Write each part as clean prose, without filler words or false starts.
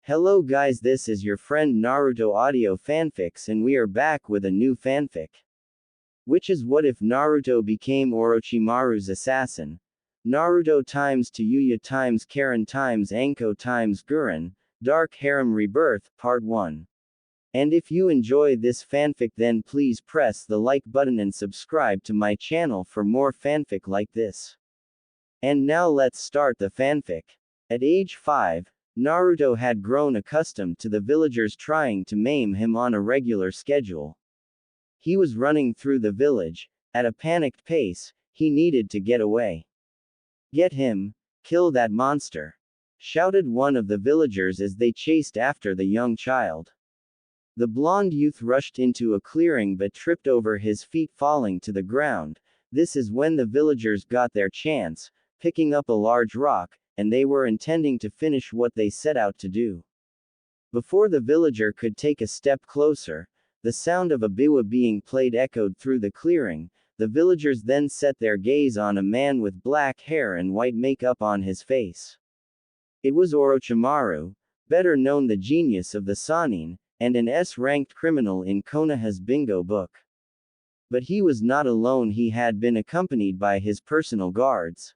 Hello guys, this is your friend Naruto Audio Fanfics and we are back with a new fanfic. Which is what if Naruto became Orochimaru's assassin? Naruto times Tayuya times Karin times Anko times Guren, Dark Harem Rebirth, Part 1. And if you enjoy this fanfic then please press the like button and subscribe to my channel for more fanfic like this. And now let's start the fanfic. At age 5, Naruto had grown accustomed to the villagers trying to maim him on a regular schedule. He was running through the village, at a panicked pace, he needed to get away. "Get him! Kill that monster!" shouted one of the villagers as they chased after the young child. The blonde youth rushed into a clearing but tripped over his feet, falling to the ground. This is when the villagers got their chance, picking up a large rock, and they were intending to finish what they set out to do. Before the villager could take a step closer, the sound of a biwa being played echoed through the clearing. The villagers then set their gaze on a man with black hair and white makeup on his face. It was Orochimaru, better known the genius of the Sannin, and an S-ranked criminal in Konoha's bingo book. But he was not alone, he had been accompanied by his personal guards.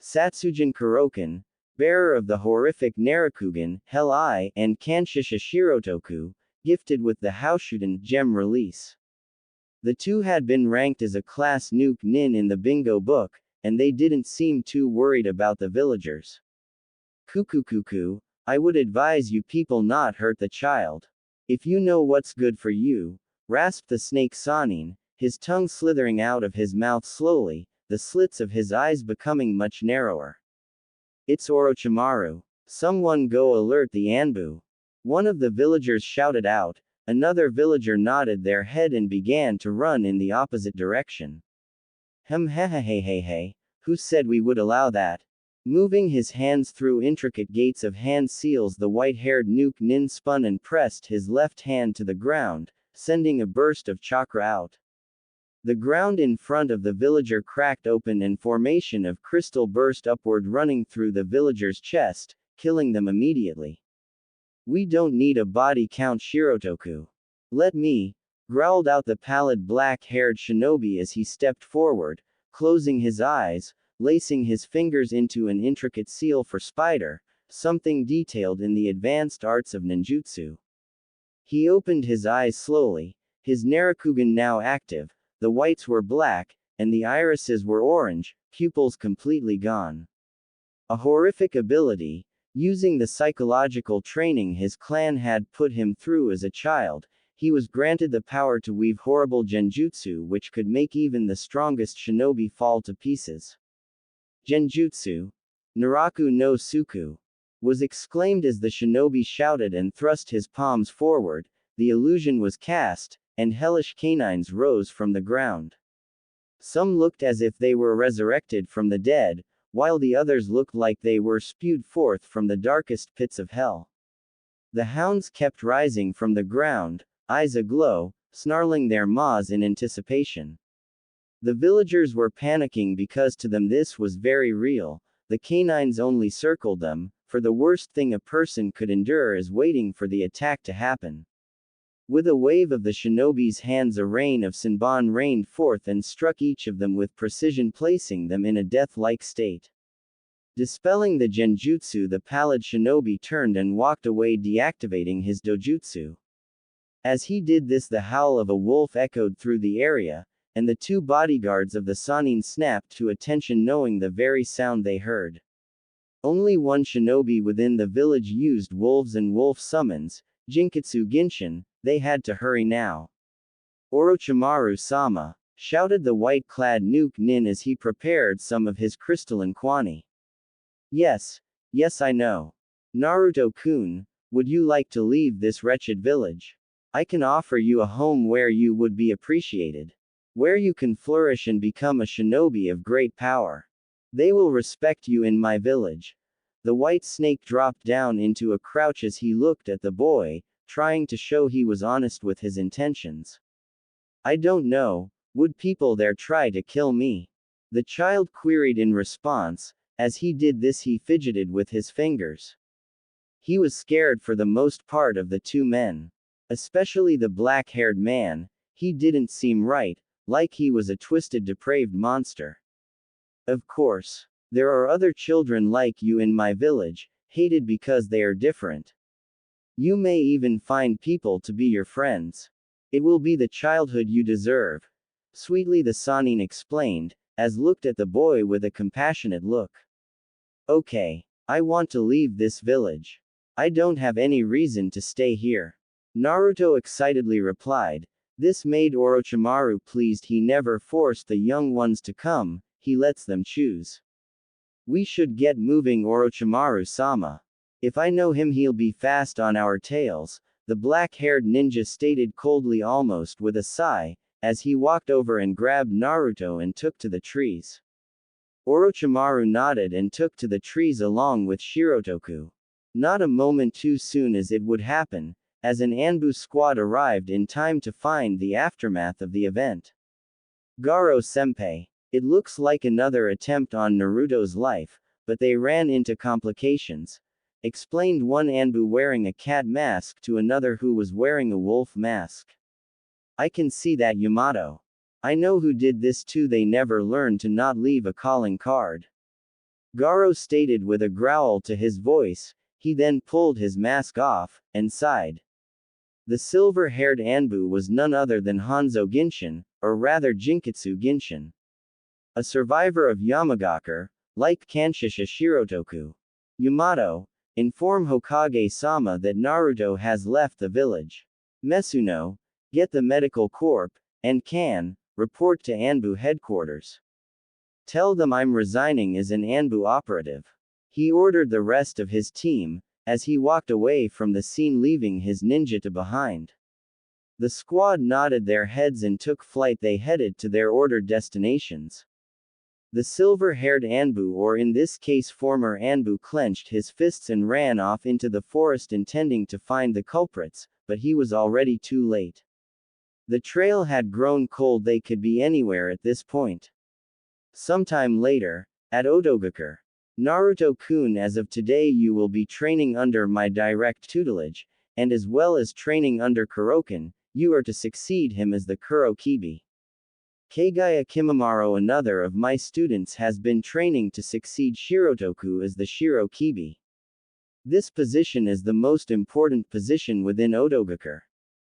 Satsujin Kuroken, bearer of the horrific Narakugan, Hell Eye, and Kanshisha Shirotoku, gifted with the Houshuden gem release. The two had been ranked as a class nuke nin in the bingo book, and they didn't seem too worried about the villagers. Kuku, I would advise you people not hurt the child. If you know what's good for you, rasped the snake Sannin, his tongue slithering out of his mouth slowly, the slits of his eyes becoming much narrower. "It's Orochimaru. Someone go alert the Anbu." One of the villagers shouted out. Another villager nodded their head and began to run in the opposite direction. Hey, who said we would allow that? Moving his hands through intricate gates of hand seals, the white-haired nuke nin spun and pressed his left hand to the ground, sending a burst of chakra out. The ground in front of the villager cracked open and formation of crystal burst upward, running through the villager's chest, killing them immediately. "We don't need a body count, Shirotoku. Let me," growled out the pallid black-haired shinobi as he stepped forward, closing his eyes, lacing his fingers into an intricate seal for spider, something detailed in the advanced arts of ninjutsu. He opened his eyes slowly, his Narakugan now active. The whites were black, and the irises were orange, pupils completely gone. A horrific ability, using the psychological training his clan had put him through as a child. He was granted the power to weave horrible genjutsu which could make even the strongest shinobi fall to pieces. "Genjutsu! Naraku no Suku!" was exclaimed as the shinobi shouted and thrust his palms forward. The illusion was cast, and hellish canines rose from the ground. Some looked as if they were resurrected from the dead, while the others looked like they were spewed forth from the darkest pits of hell. The hounds kept rising from the ground, eyes aglow, snarling their maws in anticipation. The villagers were panicking because to them this was very real. The canines only circled them, for the worst thing a person could endure is waiting for the attack to happen. With a wave of the shinobi's hands, a rain of Senbon rained forth and struck each of them with precision, placing them in a death-like state. Dispelling the genjutsu, the pallid shinobi turned and walked away, deactivating his dojutsu. As he did this, the howl of a wolf echoed through the area, and the two bodyguards of the Sannin snapped to attention, knowing the very sound they heard. Only one shinobi within the village used wolves and wolf summons, Jinkitsu Genshin. They had to hurry now. "Orochimaru-sama!" shouted the white-clad nuke nin as he prepared some of his crystalline kwani. Yes, I know. Naruto-kun, would you like to leave this wretched village? I can offer you a home where you would be appreciated. Where you can flourish and become a shinobi of great power. They will respect you in my village." The white snake dropped down into a crouch as he looked at the boy, trying to show he was honest with his intentions. "I don't know, would people there try to kill me?" the child queried in response. As he did this, he fidgeted with his fingers. He was scared for the most part of the two men. Especially the black-haired man, he didn't seem right, like he was a twisted depraved monster. Of course. There are other children like you in my village, hated because they are different. You may even find people to be your friends. It will be the childhood you deserve. Sweetly the Sanin explained, as looked at the boy with a compassionate look. Okay. I want to leave this village. I don't have any reason to stay here. Naruto excitedly replied. This made Orochimaru pleased. He never forced the young ones to come, he lets them choose. We should get moving, Orochimaru-sama. If I know him he'll be fast on our tails, the black-haired ninja stated coldly, almost with a sigh, as he walked over and grabbed Naruto and took to the trees. Orochimaru nodded and took to the trees along with Shirotoku. Not a moment too soon as it would happen, as an Anbu squad arrived in time to find the aftermath of the event. Garo-senpai. It looks like another attempt on Naruto's life, but they ran into complications, explained one Anbu wearing a cat mask to another who was wearing a wolf mask. I can see that, Yamato. I know who did this too. They never learned to not leave a calling card. Garo stated with a growl to his voice. He then pulled his mask off, and sighed. The silver-haired Anbu was none other than Hanzo Genshin, or rather Jinkitsu Genshin. A survivor of Yamagakure, like Kanshisha Shirotoku. Yamato, inform Hokage-sama that Naruto has left the village. Mesuno, get the medical corp, and report to Anbu headquarters. Tell them I'm resigning as an Anbu operative. He ordered the rest of his team, as he walked away from the scene, leaving his ninjata behind. The squad nodded their heads and took flight. They headed to their ordered destinations. The silver-haired Anbu, or in this case former Anbu, clenched his fists and ran off into the forest intending to find the culprits, but he was already too late. The trail had grown cold. They could be anywhere at this point. Sometime later, at Odogakure. Naruto-kun, as of today you will be training under my direct tutelage, and as well as training under Kuroken, you are to succeed him as the Kuro Kibi. Kagaya Kimimaro, another of my students, has been training to succeed Shirotoku as the Shiro Kibi. This position is the most important position within Odogakure.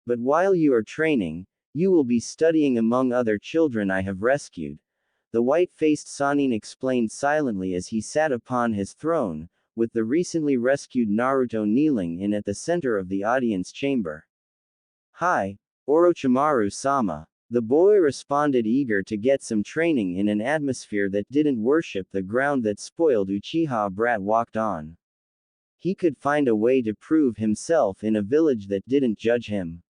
But while you are training, you will be studying among other children I have rescued. The white-faced Sanin explained silently as he sat upon his throne, with the recently rescued Naruto kneeling in at the center of the audience chamber. Hi, Orochimaru-sama. The boy responded, eager to get some training in an atmosphere that didn't worship the ground that spoiled Uchiha brat walked on. He could find a way to prove himself in a village that didn't judge him.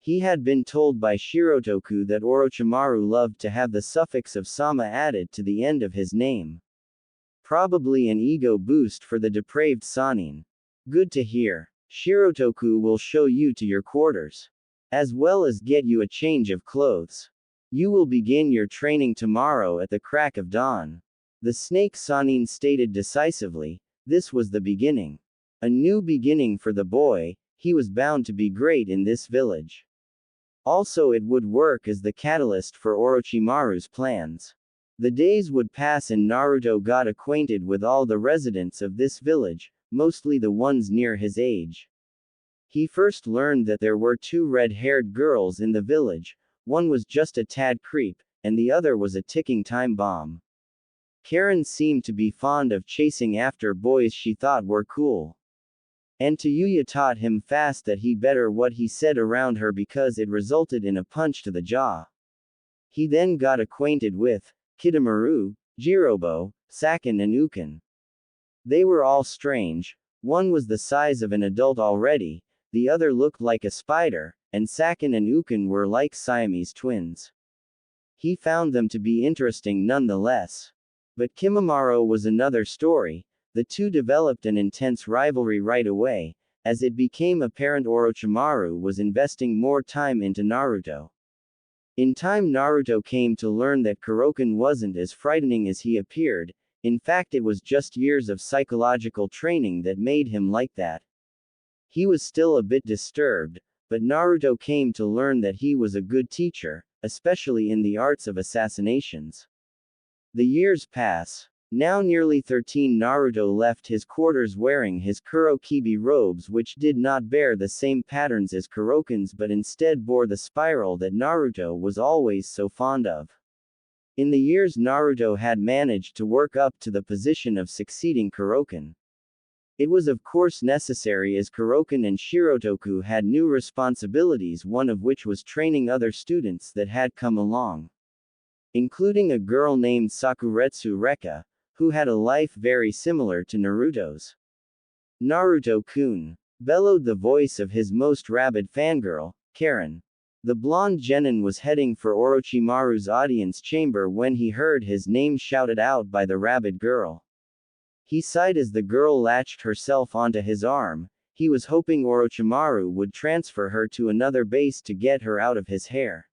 He had been told by Shirotoku that Orochimaru loved to have the suffix of sama added to the end of his name. Probably an ego boost for the depraved Sanin. Good to hear. Shirotoku will show you to your quarters. As well as get you a change of clothes. You will begin your training tomorrow at the crack of dawn. The snake Sanin stated decisively. This was the beginning. A new beginning for the boy. He was bound to be great in this village. Also, it would work as the catalyst for Orochimaru's plans. The days would pass and Naruto got acquainted with all the residents of this village, mostly the ones near his age. He first learned that there were two red-haired girls in the village. One was just a tad creep, and the other was a ticking time bomb. Karin seemed to be fond of chasing after boys she thought were cool. And Tayuya taught him fast that he better what he said around her because it resulted in a punch to the jaw. He then got acquainted with Kidomaru, Jirobo, Sakin and Ukin. They were all strange. One was the size of an adult already, the other looked like a spider, and Sakin and Ukin were like Siamese twins. He found them to be interesting nonetheless. But Kimimaro was another story. The two developed an intense rivalry right away, as it became apparent Orochimaru was investing more time into Naruto. In time Naruto came to learn that Kuroken wasn't as frightening as he appeared. In fact, it was just years of psychological training that made him like that. He was still a bit disturbed, but Naruto came to learn that he was a good teacher, especially in the arts of assassinations. The years pass. Now nearly 13, Naruto left his quarters wearing his Kurokibi robes, which did not bear the same patterns as Kuroken's but instead bore the spiral that Naruto was always so fond of. In the years, Naruto had managed to work up to the position of succeeding Kuroken. It was of course necessary as Kuroken and Shirotoku had new responsibilities, one of which was training other students that had come along, including a girl named Sakuretsu Reka, who had a life very similar to Naruto's. Naruto-kun, bellowed the voice of his most rabid fangirl, Karin. The blonde genin was heading for Orochimaru's audience chamber when he heard his name shouted out by the rabid girl. He sighed as the girl latched herself onto his arm. He was hoping Orochimaru would transfer her to another base to get her out of his hair.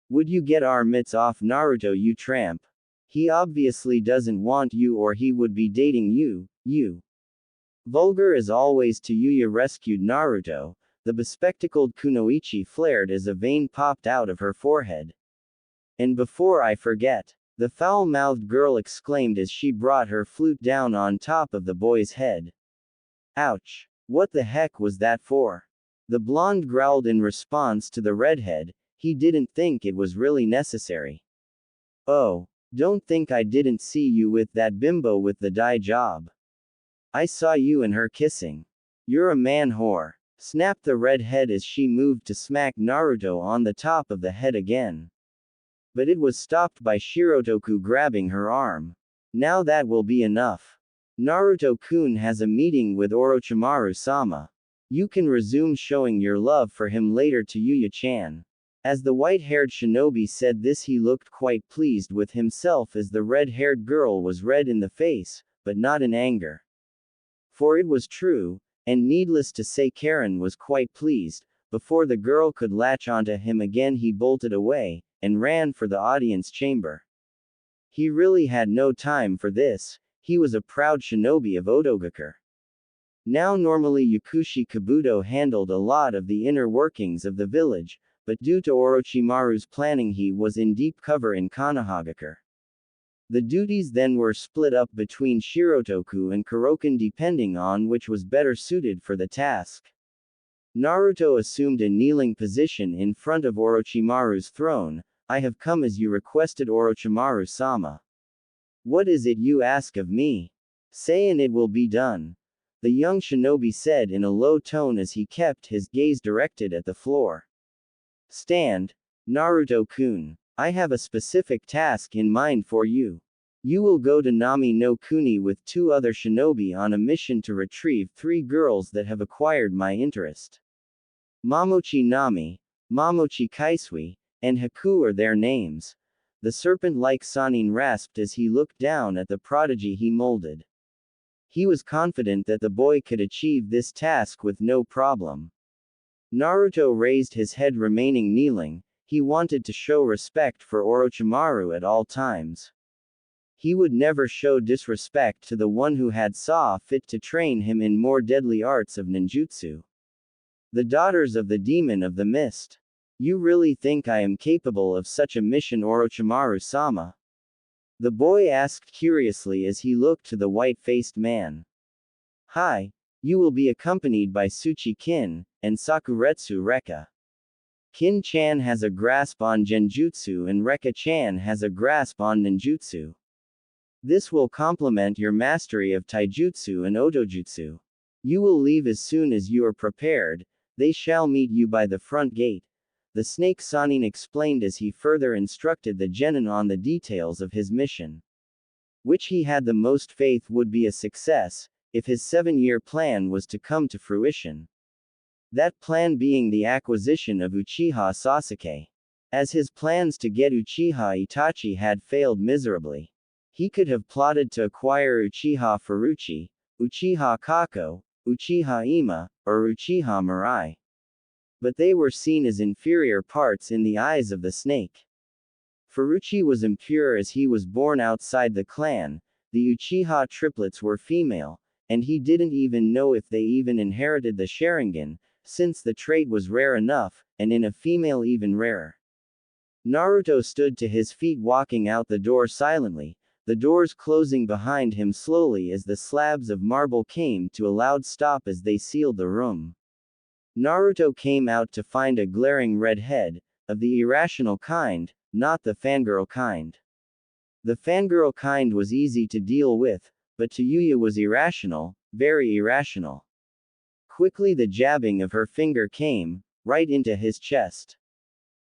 Would you get our mitts off Naruto, you tramp? He obviously doesn't want you or he would be dating you, you. Vulgar as always, Tayuya rescued Naruto. The bespectacled kunoichi flared as a vein popped out of her forehead. And before I forget, the foul-mouthed girl exclaimed as she brought her flute down on top of the boy's head. Ouch! What the heck was that for? The blonde growled in response to the redhead. He didn't think it was really necessary. Oh, don't think I didn't see you with that bimbo with the dye job. I saw you and her kissing. You're a man whore, snapped the redhead as she moved to smack Naruto on the top of the head again. But it was stopped by Shirotoku grabbing her arm. Now that will be enough. Naruto-kun has a meeting with Orochimaru-sama. You can resume showing your love for him later to Yuya-chan. As the white-haired shinobi said this, he looked quite pleased with himself as the red-haired girl was red in the face, but not in anger. For it was true, and needless to say Karin was quite pleased. Before the girl could latch onto him again, he bolted away, and ran for the audience chamber. He really had no time for this. He was a proud shinobi of Otogakure. Now normally Yakushi Kabuto handled a lot of the inner workings of the village, but due to Orochimaru's planning he was in deep cover in Konohagakure. The duties then were split up between Shirotoku and Kuroken depending on which was better suited for the task. Naruto assumed a kneeling position in front of Orochimaru's throne. I have come as you requested, Orochimaru-sama. What is it you ask of me? Say and it will be done. The young shinobi said in a low tone as he kept his gaze directed at the floor. Stand, Naruto-kun. I have a specific task in mind for you. You will go to Nami no Kuni with 2 other shinobi on a mission to retrieve 3 girls that have acquired my interest. Mamochi Nami, Mamochi Kaisui, and Haku are their names. The serpent-like Sanin rasped as he looked down at the prodigy he molded. He was confident that the boy could achieve this task with no problem. Naruto raised his head, remaining kneeling. He wanted to show respect for Orochimaru at all times. He would never show disrespect to the one who had saw fit to train him in more deadly arts of ninjutsu. The daughters of the demon of the mist. You really think I am capable of such a mission, Orochimaru-sama? The boy asked curiously as he looked to the white-faced man. Hi. You will be accompanied by Tsuchi-kin, and Sakuretsu Reka. Kin-chan has a grasp on genjutsu and Reka-chan has a grasp on ninjutsu. This will complement your mastery of taijutsu and otojutsu. You will leave as soon as you are prepared. They shall meet you by the front gate. The snake Sanin explained as he further instructed the genin on the details of his mission, which he had the most faith would be a success, if his 7-year plan was to come to fruition. That plan being the acquisition of Uchiha Sasuke. As his plans to get Uchiha Itachi had failed miserably, he could have plotted to acquire Uchiha Furuchi, Uchiha Kako, Uchiha Ima, or Uchiha Mirai. But they were seen as inferior parts in the eyes of the snake. Furuchi was impure as he was born outside the clan. The Uchiha triplets were female. and he didn't even know if they even inherited the Sharingan, since the trait was rare enough, and in a female even rarer. Naruto stood to his feet walking out the door silently, the doors closing behind him slowly as the slabs of marble came to a loud stop as they sealed the room. Naruto came out to find a glaring red head, of the irrational kind, not the fangirl kind. The fangirl kind was easy to deal with, but Tayuya was irrational, very irrational. Quickly the jabbing of her finger came, right into his chest.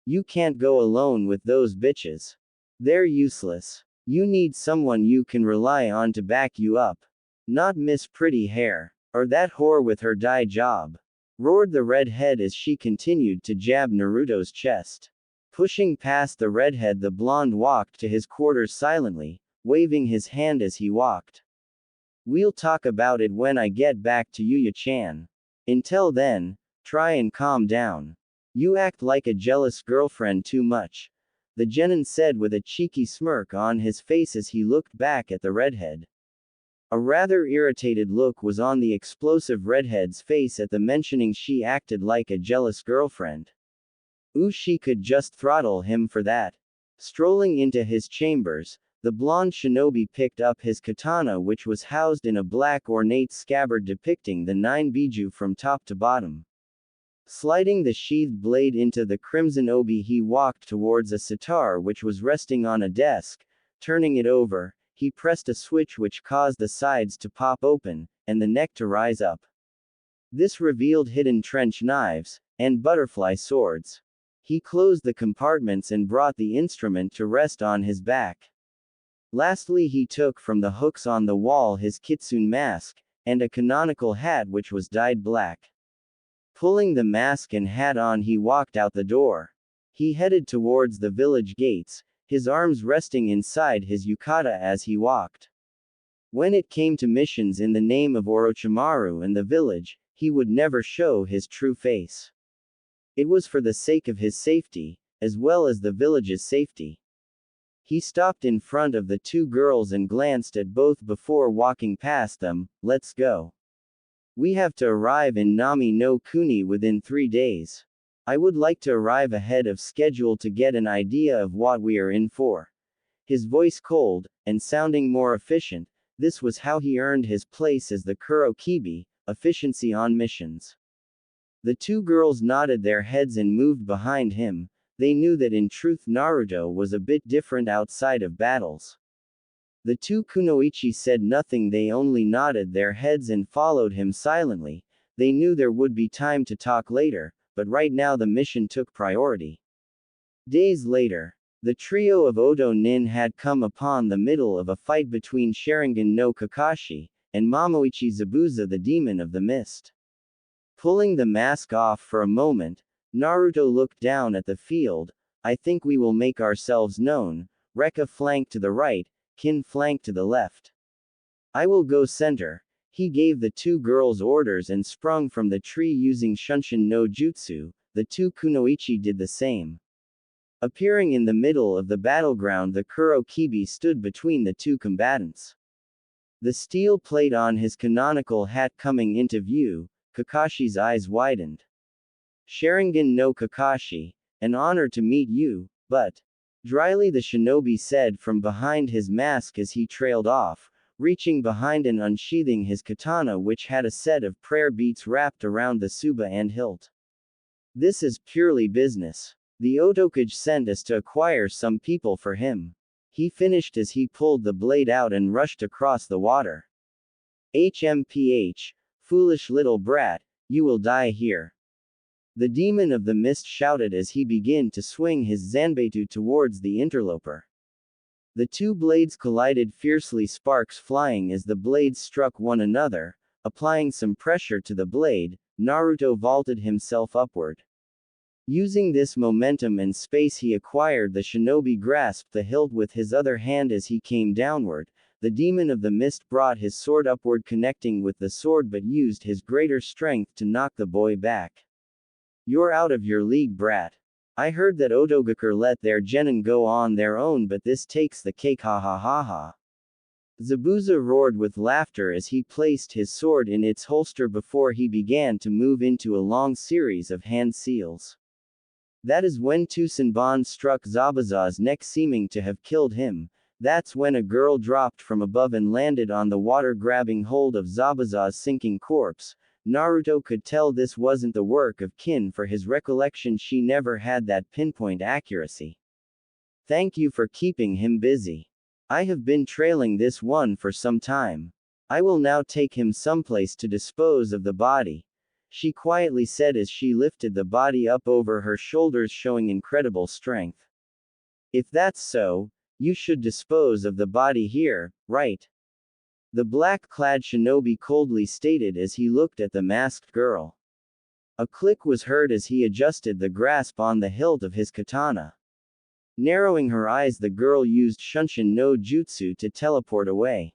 You can't go alone with those bitches. They're useless. You need someone you can rely on to back you up. Not Miss Pretty Hair. Or that whore with her dye job. Roared the redhead as she continued to jab Naruto's chest. Pushing past the redhead, the blonde walked to his quarters silently, waving his hand as he walked. We'll talk about it when I get back to Yuya-chan. Until then, try and calm down. You act like a jealous girlfriend too much. The genin said with a cheeky smirk on his face as he looked back at the redhead. A rather irritated look was on the explosive redhead's face at the mentioning she acted like a jealous girlfriend. Ooh, she could just throttle him for that. Strolling into his chambers, the blonde shinobi picked up his katana, which was housed in a black ornate scabbard depicting the 9 biju from top to bottom. Sliding the sheathed blade into the crimson obi, he walked towards a sitar which was resting on a desk. Turning it over, he pressed a switch which caused the sides to pop open, and the neck to rise up. This revealed hidden trench knives, and butterfly swords. He closed the compartments and brought the instrument to rest on his back. Lastly, he took from the hooks on the wall his kitsune mask, and a canonical hat which was dyed black. Pulling the mask and hat on, he walked out the door. He headed towards the village gates, his arms resting inside his yukata as he walked. When it came to missions in the name of Orochimaru and the village, he would never show his true face. It was for the sake of his safety, as well as the village's safety. He stopped in front of the two girls and glanced at both before walking past them. Let's go. We have to arrive in Nami no Kuni within 3 days. I would like to arrive ahead of schedule to get an idea of what we are in for. His voice cold, and sounding more efficient, this was how he earned his place as the Kuro Kibi, efficiency on missions. The two girls nodded their heads and moved behind him. They knew that in truth Naruto was a bit different outside of battles. The two kunoichi said nothing, they only nodded their heads and followed him silently. They knew there would be time to talk later, but right now the mission took priority. Days later, the trio of Odo Nin had come upon the middle of a fight between Sharingan no Kakashi, and Momoichi Zabuza, the demon of the mist. Pulling the mask off for a moment, Naruto looked down at the field. I think we will make ourselves known. Rekka flanked to the right, Kin flanked to the left. I will go center. He gave the two girls orders and sprung from the tree using Shunshin no Jutsu. The two kunoichi did the same. Appearing in the middle of the battleground, the Kuro Kibi stood between the two combatants. The steel plate on his canonical hat coming into view, Kakashi's eyes widened. Sharingan no Kakashi, an honor to meet you, but. Dryly the shinobi said from behind his mask as he trailed off, reaching behind and unsheathing his katana, which had a set of prayer beads wrapped around the tsuba and hilt. This is purely business. The Otokage sent us to acquire some people for him. He finished as he pulled the blade out and rushed across the water. HMPH, foolish little brat, you will die here. The demon of the mist shouted as he began to swing his zanbeitu towards the interloper. The two blades collided fiercely, sparks flying as the blades struck one another. Applying some pressure to the blade, Naruto vaulted himself upward. Using this momentum and space he acquired, the shinobi grasped the hilt with his other hand as he came downward. The demon of the mist brought his sword upward, connecting with the sword, but used his greater strength to knock the boy back. You're out of your league, brat. I heard that Odogakur let their genin go on their own, but this takes the cake, ha ha ha ha. Zabuza roared with laughter as he placed his sword in its holster before he began to move into a long series of hand seals. That is when Tusenbon struck Zabuza's neck, seeming to have killed him. That's when a girl dropped from above and landed on the water, grabbing hold of Zabuza's sinking corpse. Naruto could tell this wasn't the work of Kin, for his recollection she never had that pinpoint accuracy. Thank you for keeping him busy. I have been trailing this one for some time. I will now take him someplace to dispose of the body, she quietly said as she lifted the body up over her shoulders, showing incredible strength. If that's so, you should dispose of the body here, right? The black-clad shinobi coldly stated as he looked at the masked girl. A click was heard as he adjusted the grasp on the hilt of his katana. Narrowing her eyes, the girl used Shunshin no Jutsu to teleport away.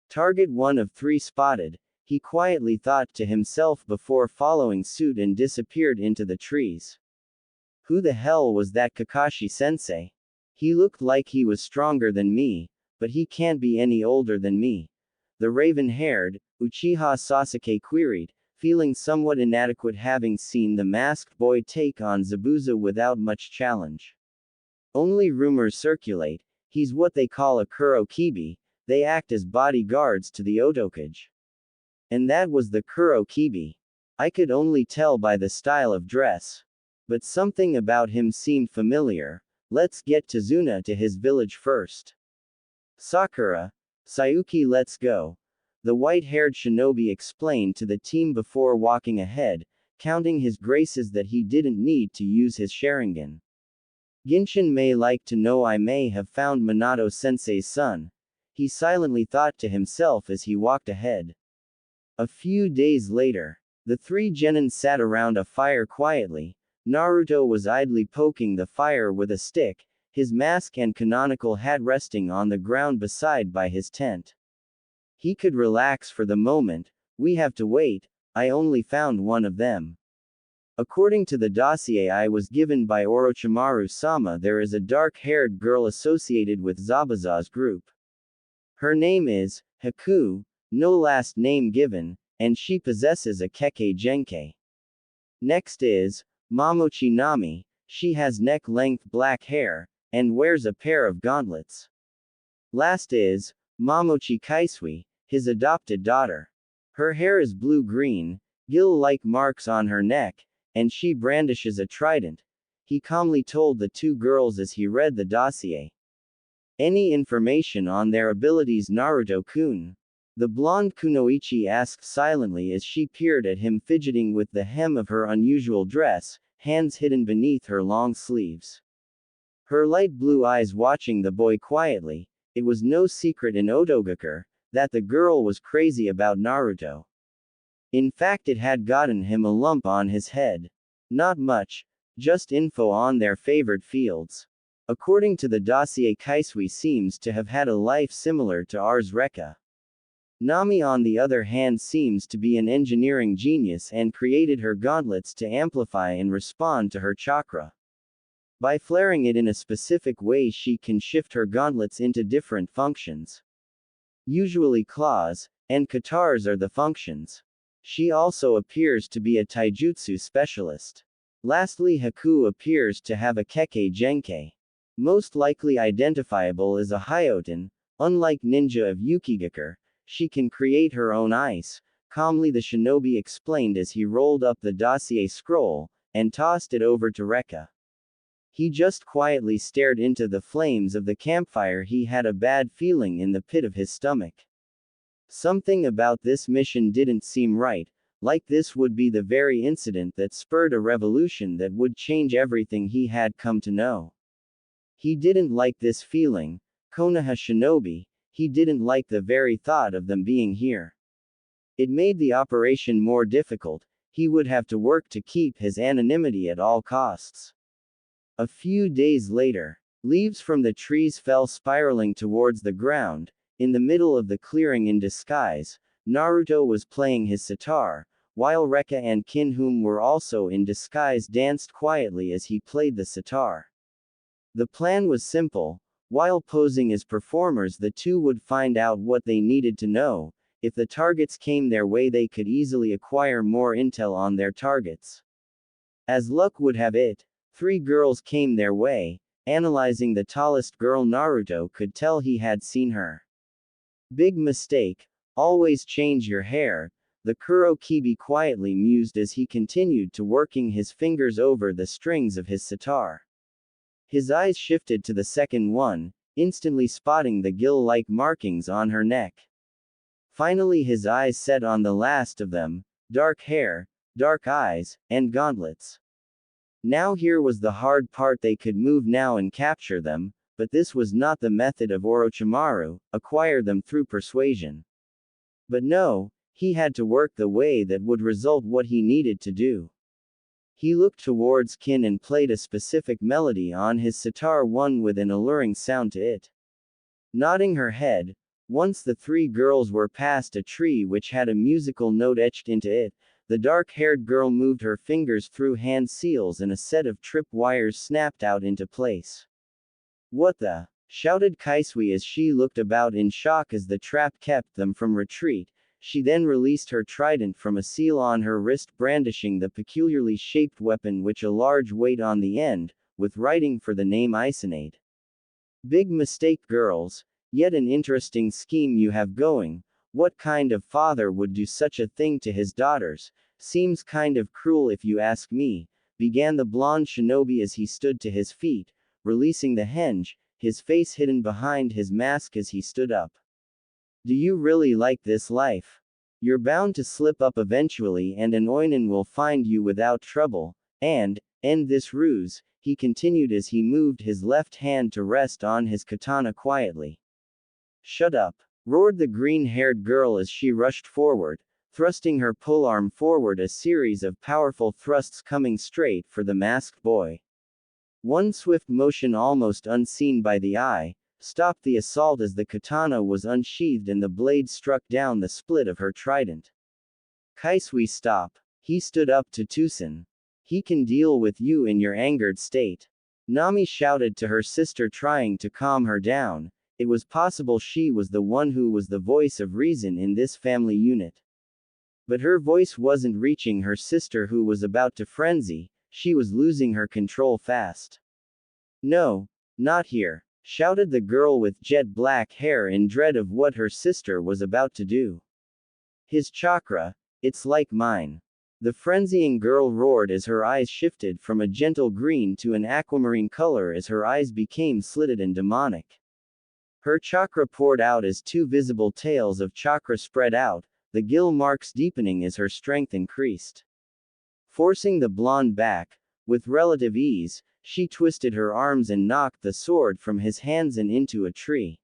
Target 1 of 3 spotted, he quietly thought to himself before following suit and disappeared into the trees. Who the hell was that Kakashi-sensei? He looked like he was stronger than me, but he can't be any older than me. The raven-haired Uchiha Sasuke queried, feeling somewhat inadequate having seen the masked boy take on Zabuza without much challenge. Only rumors circulate, he's what they call a Kurokibi, they act as bodyguards to the Otokage. And that was the Kurokibi. I could only tell by the style of dress. But something about him seemed familiar. Let's get Tazuna to his village first. Sakura, Sayuki, let's go. The white-haired shinobi explained to the team before walking ahead, counting his graces that he didn't need to use his Sharingan. Genshin may like to know I may have found Minato-sensei's son, he silently thought to himself as he walked ahead. A few days later, the 3 genin sat around a fire quietly. Naruto was idly poking the fire with a stick, his mask and canonical hat resting on the ground beside by his tent. He could relax for the moment. We have to wait, I only found one of them. According to the dossier I was given by Orochimaru-sama, there is a dark-haired girl associated with Zabuza's group. Her name is Haku, no last name given, and she possesses a Kekkei Genkei. Next is Momochi Nami, she has neck-length black hair, and wears a pair of gauntlets. Last is Momochi Kaisui, his adopted daughter. Her hair is blue-green, gill-like marks on her neck, and she brandishes a trident, he calmly told the 2 girls as he read the dossier. Any information on their abilities, Naruto-kun? The blonde Kunoichi asked silently as she peered at him, fidgeting with the hem of her unusual dress, hands hidden beneath her long sleeves. Her light blue eyes watching the boy quietly. It was no secret in Otogakure that the girl was crazy about Naruto. In fact, it had gotten him a lump on his head. Not much, just info on their favored fields. According to the dossier, Kaisui seems to have had a life similar to ours. Rekka. Nami on the other hand seems to be an engineering genius and created her gauntlets to amplify and respond to her chakra. By flaring it in a specific way, she can shift her gauntlets into different functions. Usually claws and katars are the functions. She also appears to be a taijutsu specialist. Lastly, Haku appears to have a Kekkei Genkei. Most likely identifiable as a Hyoten, unlike Ninja of Yukigakure, she can create her own ice, calmly the shinobi explained as he rolled up the dossier scroll, and tossed it over to Rekka. He just quietly stared into the flames of the campfire. He had a bad feeling in the pit of his stomach. Something about this mission didn't seem right, like this would be the very incident that spurred a revolution that would change everything he had come to know. He didn't like this feeling. Konoha shinobi, he didn't like the very thought of them being here. It made the operation more difficult. He would have to work to keep his anonymity at all costs. A few days later, leaves from the trees fell spiraling towards the ground. In the middle of the clearing, in disguise, Naruto was playing his sitar, while Rekka and Kin, whom were also in disguise, danced quietly as he played the sitar. The plan was simple. While posing as performers, the two would find out what they needed to know. If the targets came their way, they could easily acquire more intel on their targets. As luck would have it, 3 girls came their way. Analyzing the tallest girl, Naruto could tell he had seen her. Big mistake. Always change your hair, the Kurokibi quietly mused as he continued to working his fingers over the strings of his sitar. His eyes shifted to the second one, instantly spotting the gill-like markings on her neck. Finally his eyes set on the last of them, dark hair, dark eyes, and gauntlets. Now here was the hard part, they could move now and capture them, but this was not the method of Orochimaru, acquire them through persuasion. But no, he had to work the way that would result what he needed to do. He looked towards Kin and played a specific melody on his sitar, one with an alluring sound to it. Nodding her head, once the 3 girls were past a tree which had a musical note etched into it, the dark-haired girl moved her fingers through hand seals and a set of trip wires snapped out into place. "What the?" shouted Kaisui as she looked about in shock as the trap kept them from retreat. She then released her trident from a seal on her wrist, brandishing the peculiarly shaped weapon which a large weight on the end, with writing for the name Isonade. "Big mistake, girls. Yet an interesting scheme you have going. What kind of father would do such a thing to his daughters? Seems kind of cruel if you ask me," began the blonde shinobi as he stood to his feet, releasing the henge, his face hidden behind his mask as he stood up. "Do you really like this life? You're bound to slip up eventually and an Oinen will find you without trouble, and, end this ruse," he continued as he moved his left hand to rest on his katana quietly. "Shut up," roared the green-haired girl as she rushed forward, thrusting her polearm forward, a series of powerful thrusts coming straight for the masked boy. One swift motion, almost unseen by the eye, stopped the assault as the katana was unsheathed and the blade struck down the split of her trident. "Kaisui, stop." He stood up to Tucson. "He can deal with you in your angered state." Nami shouted to her sister, trying to calm her down. It was possible she was the one who was the voice of reason in this family unit. But her voice wasn't reaching her sister, who was about to frenzy. She was losing her control fast. "No, not here," shouted the girl with jet black hair in dread of what her sister was about to do. "His chakra, it's like mine." The frenzying girl roared as her eyes shifted from a gentle green to an aquamarine color as her eyes became slitted and demonic. Her chakra poured out as 2 visible tails of chakra spread out, the gill marks deepening as her strength increased. Forcing the blonde back, with relative ease, she twisted her arms and knocked the sword from his hands and into a tree.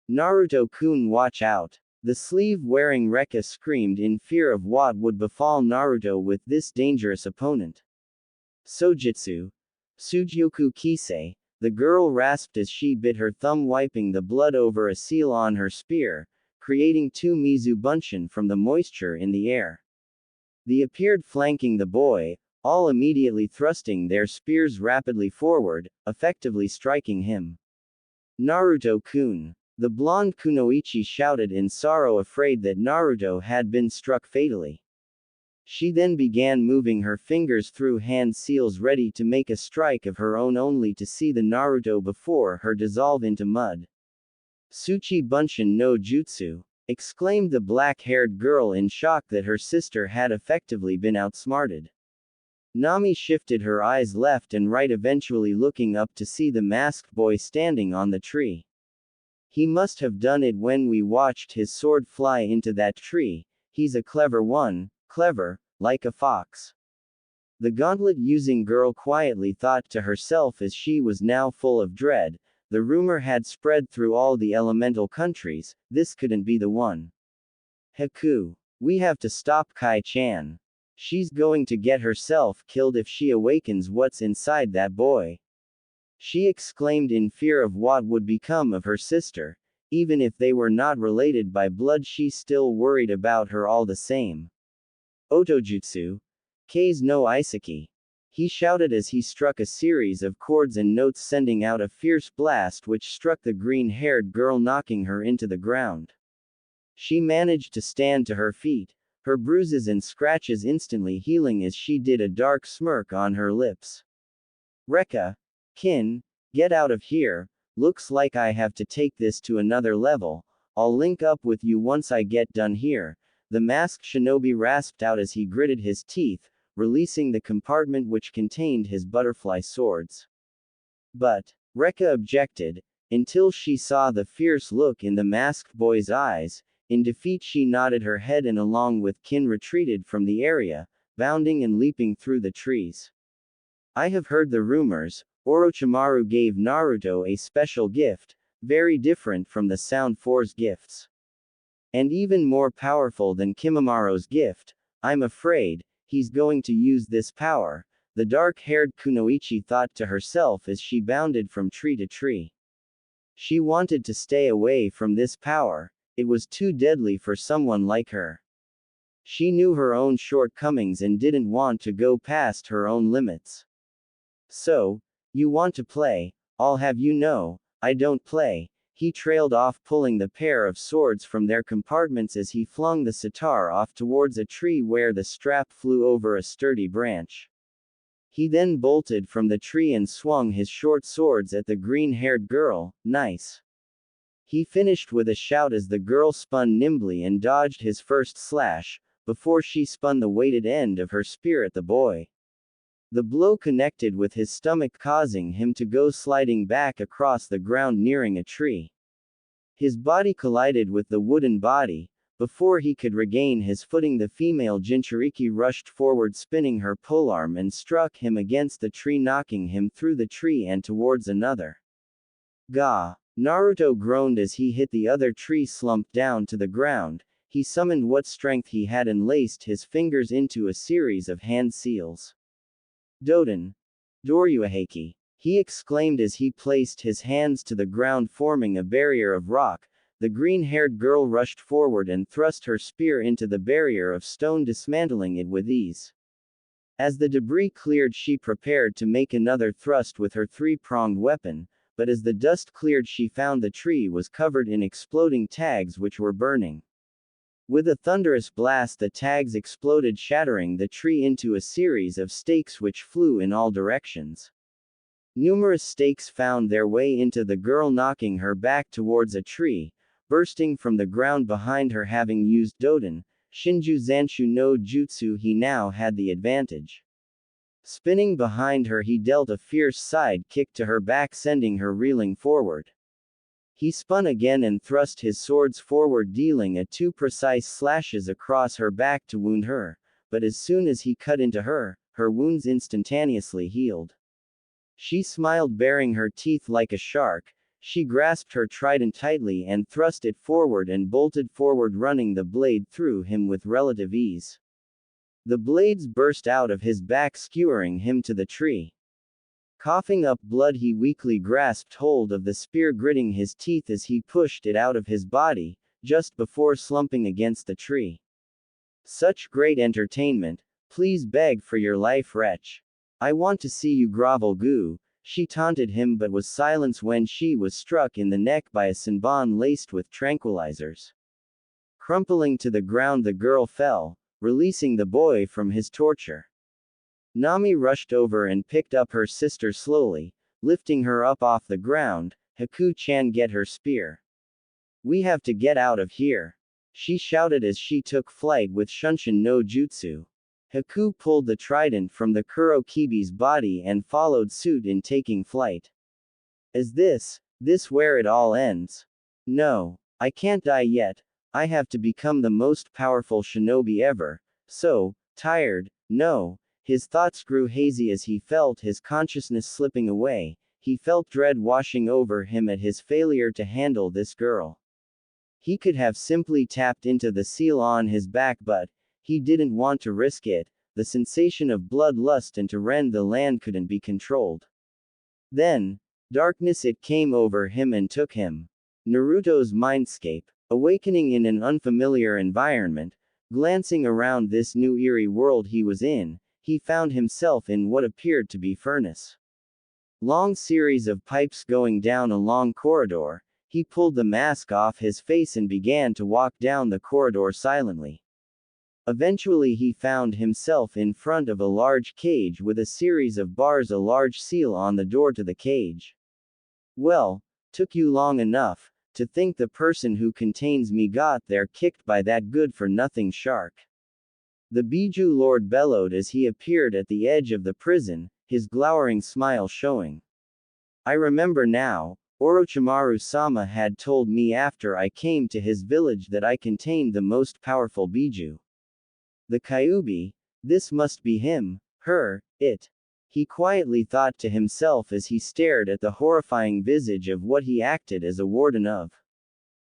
"Naruto-kun, watch out!" The sleeve-wearing Rekka screamed in fear of what would befall Naruto with this dangerous opponent. "Sojutsu. Sujyoku Kisei," the girl rasped as she bit her thumb, wiping the blood over a seal on her spear, creating 2 Mizu Bunshin from the moisture in the air. They appeared flanking the boy, all immediately thrusting their spears rapidly forward, effectively striking him. "Naruto-kun." The blonde Kunoichi shouted in sorrow, afraid that Naruto had been struck fatally. She then began moving her fingers through hand seals, ready to make a strike of her own, only to see the Naruto before her dissolve into mud. "Tsuchi Bunshin no Jutsu," exclaimed the black-haired girl in shock that her sister had effectively been outsmarted. Nami shifted her eyes left and right, eventually looking up to see the masked boy standing on the tree. "He must have done it when we watched his sword fly into that tree. He's a clever one, clever, like a fox." The gauntlet-using girl quietly thought to herself as she was now full of dread. The rumor had spread through all the elemental countries, this couldn't be the one. "Haku. We have to stop Kai-chan. She's going to get herself killed if she awakens what's inside that boy," she exclaimed in fear of what would become of her sister. Even if they were not related by blood, she still worried about her all the same. "Otojutsu. K's no Isaki." He shouted as he struck a series of chords and notes, sending out a fierce blast which struck the green-haired girl, knocking her into the ground. She managed to stand to her feet, her bruises and scratches instantly healing as she did, a dark smirk on her lips. Rekka, Kin, get out of here, looks like I have to take this to another level. I'll link up with you once I get done here, the masked shinobi rasped out as he gritted his teeth, releasing the compartment which contained his butterfly swords. But Rekka objected, until she saw the fierce look in the masked boy's eyes. In defeat she nodded her head and along with Kin retreated from the area, bounding and leaping through the trees. I have heard the rumors. Orochimaru gave Naruto a special gift, very different from the Sound Force gifts. And even more powerful than Kimamaro's gift. I'm afraid he's going to use this power, the dark-haired Kunoichi thought to herself as she bounded from tree to tree. She wanted to stay away from this power, it was too deadly for someone like her. She knew her own shortcomings and didn't want to go past her own limits. So, you want to play? I'll have you know, I don't play. He trailed off, pulling the pair of swords from their compartments as he flung the sitar off towards a tree where the strap flew over a sturdy branch. He then bolted from the tree and swung his short swords at the green-haired girl. Nice. He finished with a shout as the girl spun nimbly and dodged his first slash, before she spun the weighted end of her spear at the boy. The blow connected with his stomach, causing him to go sliding back across the ground, nearing a tree. His body collided with the wooden body. Before he could regain his footing, the female Jinchuriki rushed forward, spinning her polearm and struck him against the tree, knocking him through the tree and towards another. Gah! Naruto groaned as he hit the other tree, slumped down to the ground. He summoned what strength he had and laced his fingers into a series of hand seals. Doden! Doryuaheki! He exclaimed as he placed his hands to the ground, forming a barrier of rock. The green-haired girl rushed forward and thrust her spear into the barrier of stone, dismantling it with ease. As the debris cleared, she prepared to make another thrust with her three-pronged weapon, but as the dust cleared she found the tree was covered in exploding tags which were burning. With a thunderous blast the tags exploded, shattering the tree into a series of stakes which flew in all directions. Numerous stakes found their way into the girl, knocking her back towards a tree, bursting from the ground behind her. Having used Doden, Shinju Zanshu no Jutsu, he now had the advantage. Spinning behind her, he dealt a fierce side kick to her back, sending her reeling forward. He spun again and thrust his swords forward, dealing two precise slashes across her back to wound her, but as soon as he cut into her, her wounds instantaneously healed. She smiled, baring her teeth like a shark. She grasped her trident tightly and thrust it forward and bolted forward, running the blade through him with relative ease. The blades burst out of his back, skewering him to the tree. Coughing up blood, he weakly grasped hold of the spear, gritting his teeth as he pushed it out of his body, just before slumping against the tree. Such great entertainment! Please beg for your life, wretch. I want to see you grovel, goo. She taunted him, but was silenced when she was struck in the neck by a senbon laced with tranquilizers. Crumpling to the ground, the girl fell, releasing the boy from his torture. Nami rushed over and picked up her sister slowly, lifting her up off the ground. Haku-chan, get her spear. We have to get out of here, she shouted as she took flight with Shunshin no Jutsu. Haku pulled the trident from the Kurokibi's body and followed suit in taking flight. Is this where it all ends? No, I can't die yet. I have to become the most powerful shinobi ever. So tired. No. His thoughts grew hazy as he felt his consciousness slipping away. He felt dread washing over him at his failure to handle this girl. He could have simply tapped into the seal on his back, but he didn't want to risk it. The sensation of bloodlust and to rend the land couldn't be controlled. Then, darkness, it came over him and took him. Naruto's mindscape. Awakening in an unfamiliar environment, glancing around this new eerie world he was in, he found himself in what appeared to be furnace. Long series of pipes going down a long corridor. He pulled the mask off his face and began to walk down the corridor silently. Eventually he found himself in front of a large cage with a series of bars, a large seal on the door to the cage. Well, took you long enough. To think the person who contains me got there kicked by that good-for-nothing shark. The Biju Lord bellowed as he appeared at the edge of the prison, his glowering smile showing. I remember now, Orochimaru-sama had told me after I came to his village that I contained the most powerful Biju. The Kyuubi, this must be him, her, it. He quietly thought to himself as he stared at the horrifying visage of what he acted as a warden of.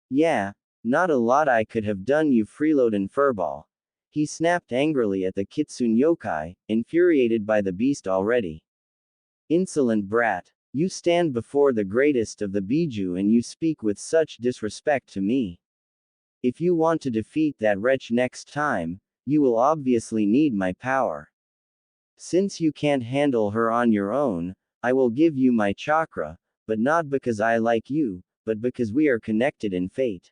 Yeah, not a lot I could have done, you freeloading furball. He snapped angrily at the Kitsune yokai, infuriated by the beast already. Insolent brat, you stand before the greatest of the Biju and you speak with such disrespect to me. If you want to defeat that wretch next time, you will obviously need my power. Since you can't handle her on your own, I will give you my chakra, but not because I like you, but because we are connected in fate.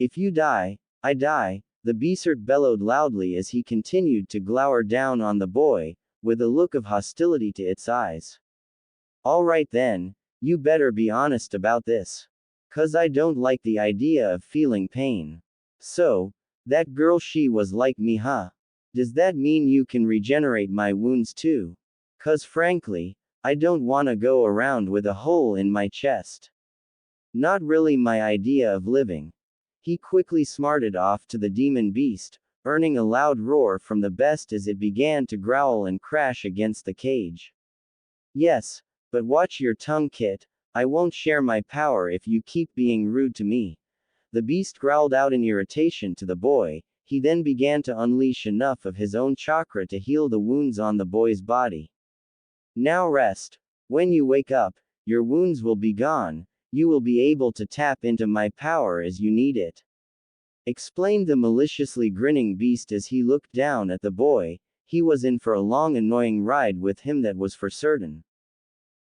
If you die, I die, the beast bellowed loudly as he continued to glower down on the boy, with a look of hostility to its eyes. Alright then, you better be honest about this. 'Cause I don't like the idea of feeling pain. So, that girl, she was like me, huh? Does that mean you can regenerate my wounds too? 'Cause frankly, I don't wanna go around with a hole in my chest. Not really my idea of living. He quickly smarted off to the demon beast, earning a loud roar from the beast as it began to growl and crash against the cage. Yes, but watch your tongue, Kit. I won't share my power if you keep being rude to me. The beast growled out in irritation to the boy. He then began to unleash enough of his own chakra to heal the wounds on the boy's body. Now rest. When you wake up, your wounds will be gone. You will be able to tap into my power as you need it. Explained the maliciously grinning beast as he looked down at the boy. He was in for a long annoying ride with him, that was for certain.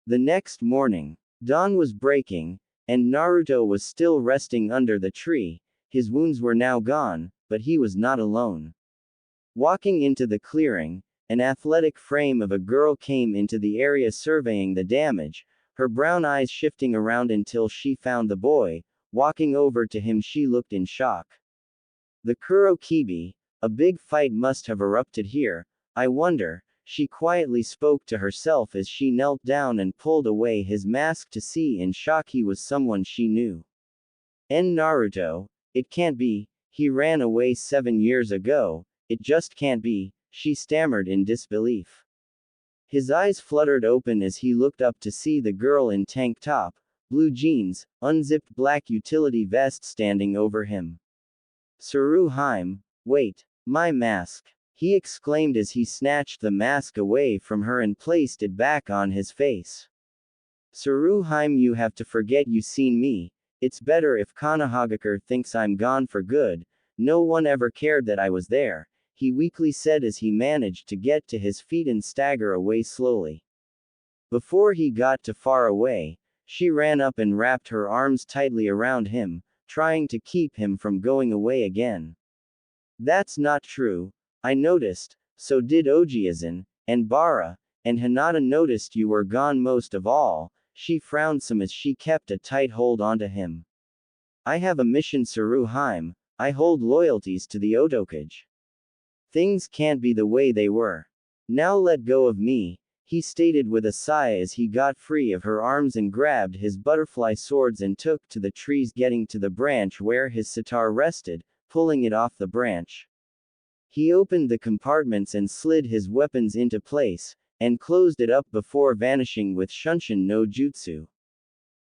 The next morning, dawn was breaking, and Naruto was still resting under the tree. His wounds were now gone, but he was not alone. Walking into the clearing, an athletic frame of a girl came into the area surveying the damage, her brown eyes shifting around until she found the boy. Walking over to him, she looked in shock. The Kurokibi, a big fight must have erupted here, I wonder, she quietly spoke to herself as she knelt down and pulled away his mask to see in shock he was someone she knew. Naruto, it can't be, he ran away 7 years ago, it just can't be, she stammered in disbelief. His eyes fluttered open as he looked up to see the girl in tank top, blue jeans, unzipped black utility vest standing over him. Tsuruheim, wait, my mask, he exclaimed as he snatched the mask away from her and placed it back on his face. Tsuruheim, you have to forget you seen me. It's better if Konohagakure thinks I'm gone for good. No one ever cared that I was there, he weakly said as he managed to get to his feet and stagger away slowly. Before he got too far away, she ran up and wrapped her arms tightly around him, trying to keep him from going away again. That's not true. I noticed, so did Ojiazan, and Bara, and Hinata noticed you were gone most of all. She frowned some as she kept a tight hold onto him. I have a mission, Tsuruheim. I hold loyalties to the Otokage. Things can't be the way they were. Now let go of me, he stated with a sigh as he got free of her arms and grabbed his butterfly swords and took to the trees, getting to the branch where his sitar rested, pulling it off the branch. He opened the compartments and slid his weapons into place, and closed it up before vanishing with Shunshin no Jutsu.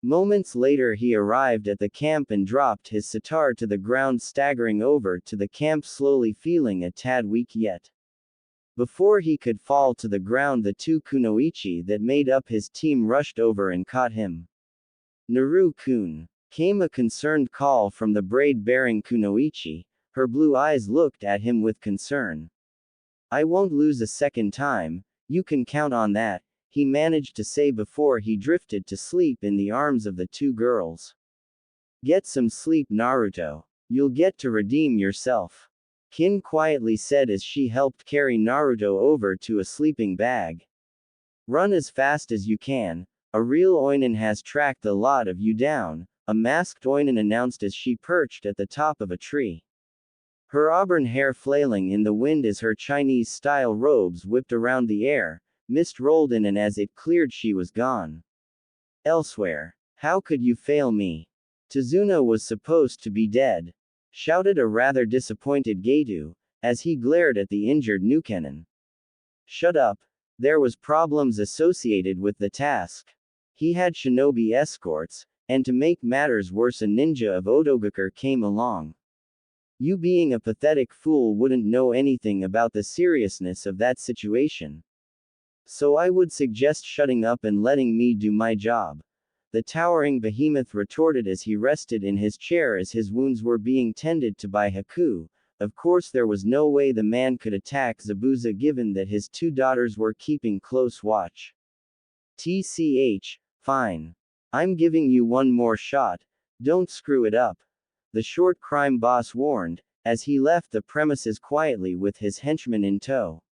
Moments later he arrived at the camp and dropped his sitar to the ground, staggering over to the camp slowly, feeling a tad weak yet. Before he could fall to the ground, the two kunoichi that made up his team rushed over and caught him. Naru-kun, came a concerned call from the braid-bearing kunoichi. Her blue eyes looked at him with concern. I won't lose a second time, you can count on that, he managed to say before he drifted to sleep in the arms of the two girls. Get some sleep, Naruto. You'll get to redeem yourself. Kin quietly said as she helped carry Naruto over to a sleeping bag. Run as fast as you can, a real Oinin has tracked the lot of you down, a masked Oinin announced as she perched at the top of a tree. Her auburn hair flailing in the wind as her Chinese-style robes whipped around the air, mist rolled in and as it cleared she was gone. Elsewhere. How could you fail me? Tazuna was supposed to be dead, shouted a rather disappointed Gato, as he glared at the injured Nukenin. Shut up. There was problems associated with the task. He had shinobi escorts, and to make matters worse a ninja of Otogakure came along. You being a pathetic fool wouldn't know anything about the seriousness of that situation. So I would suggest shutting up and letting me do my job. The towering behemoth retorted as he rested in his chair as his wounds were being tended to by Haku. Of course there was no way the man could attack Zabuza given that his two daughters were keeping close watch. TCH, fine. I'm giving you one more shot, don't screw it up. The short crime boss warned, as he left the premises quietly with his henchmen in tow.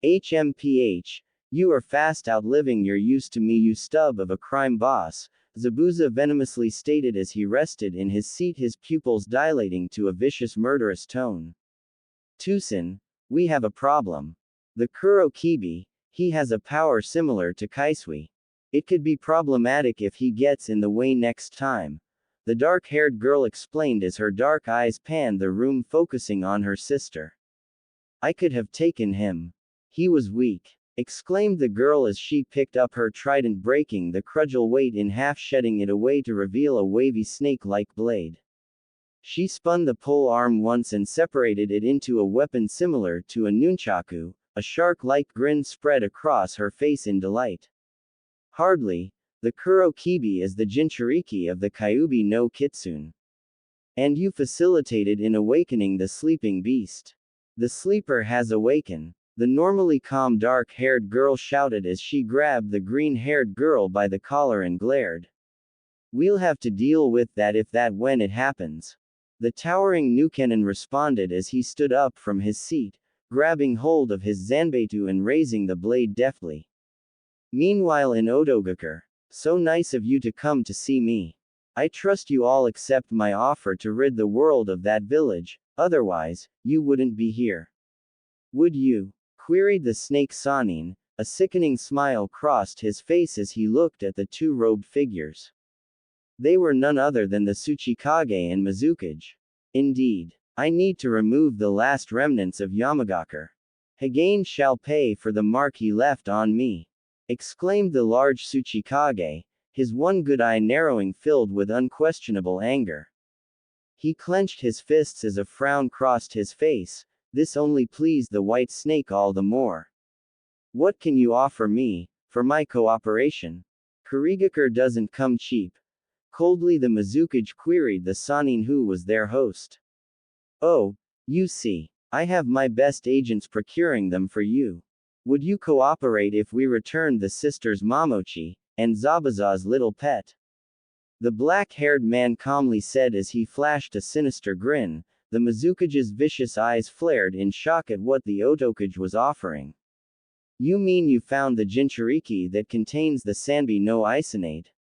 HMPH, you are fast outliving your used to me you stub of a crime boss, Zabuza venomously stated as he rested in his seat his pupils dilating to a vicious murderous tone. Tucson, we have a problem. The Kuro Kibi, he has a power similar to Kaisui. It could be problematic if he gets in the way next time. The dark-haired girl explained as her dark eyes panned the room focusing on her sister. I could have taken him. He was weak, exclaimed the girl as she picked up her trident breaking the cudgel weight in half shedding it away to reveal a wavy snake-like blade. She spun the pole arm once and separated it into a weapon similar to a nunchaku, a shark-like grin spread across her face in delight. Hardly. The Kuro Kibi is the Jinchuriki of the Kyuubi no Kitsune. And you facilitated in awakening the sleeping beast. The sleeper has awakened. The normally calm dark-haired girl shouted as she grabbed the green-haired girl by the collar and glared. We'll have to deal with that if that when it happens. The towering Nukenin responded as he stood up from his seat, grabbing hold of his Zanbeitu and raising the blade deftly. Meanwhile in Otogakure, so nice of you to come to see me. I trust you all accept my offer to rid the world of that village, otherwise, you wouldn't be here. Would you? Queried the snake Sanin, a sickening smile crossed his face as he looked at the two robed figures. They were none other than the Tsuchikage and Mizukage. Indeed. I need to remove the last remnants of Yamagakure. Hagane shall pay for the mark he left on me. Exclaimed the large Tsuchikage, his one good eye narrowing filled with unquestionable anger. He clenched his fists as a frown crossed his face, this only pleased the white snake all the more. What can you offer me, for my cooperation? Kurigakure doesn't come cheap. Coldly the Mizukage queried the Sanin who was their host. Oh, you see. I have my best agents procuring them for you. Would you cooperate if we returned the sisters Momochi, and Zabuza's little pet? The black-haired man calmly said as he flashed a sinister grin. The Mizukage's vicious eyes flared in shock at what the Otokage was offering. You mean you found the Jinchuriki that contains the Sanbi no Isonate?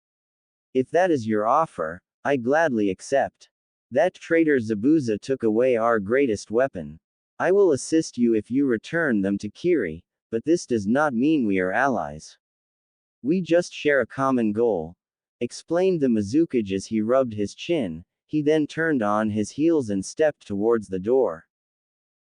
If that is your offer, I gladly accept. That traitor Zabuza took away our greatest weapon. I will assist you if you return them to Kiri, but this does not mean we are allies. We just share a common goal, explained the Mizukage as he rubbed his chin. He then turned on his heels and stepped towards the door.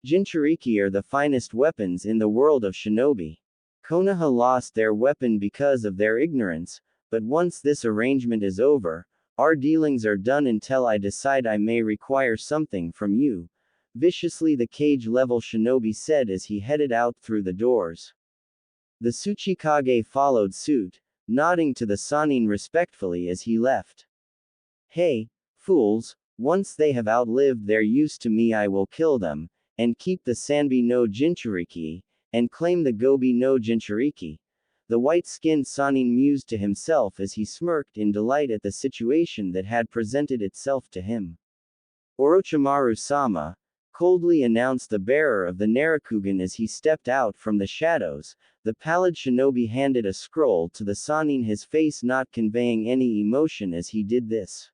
Jinchuriki are the finest weapons in the world of shinobi. Konoha lost their weapon because of their ignorance, but once this arrangement is over, our dealings are done until I decide I may require something from you. Viciously the cage-level shinobi said as he headed out through the doors. The Tsuchikage followed suit, nodding to the Sanin respectfully as he left. Hey, fools, once they have outlived their use to me I will kill them, and keep the Sanbi no Jinchuriki, and claim the Gobi no Jinchuriki. The white-skinned Sannin mused to himself as he smirked in delight at the situation that had presented itself to him. Orochimaru-sama, coldly announced the bearer of the Narakugan as he stepped out from the shadows. The pallid shinobi handed a scroll to the Sannin, his face not conveying any emotion as he did this.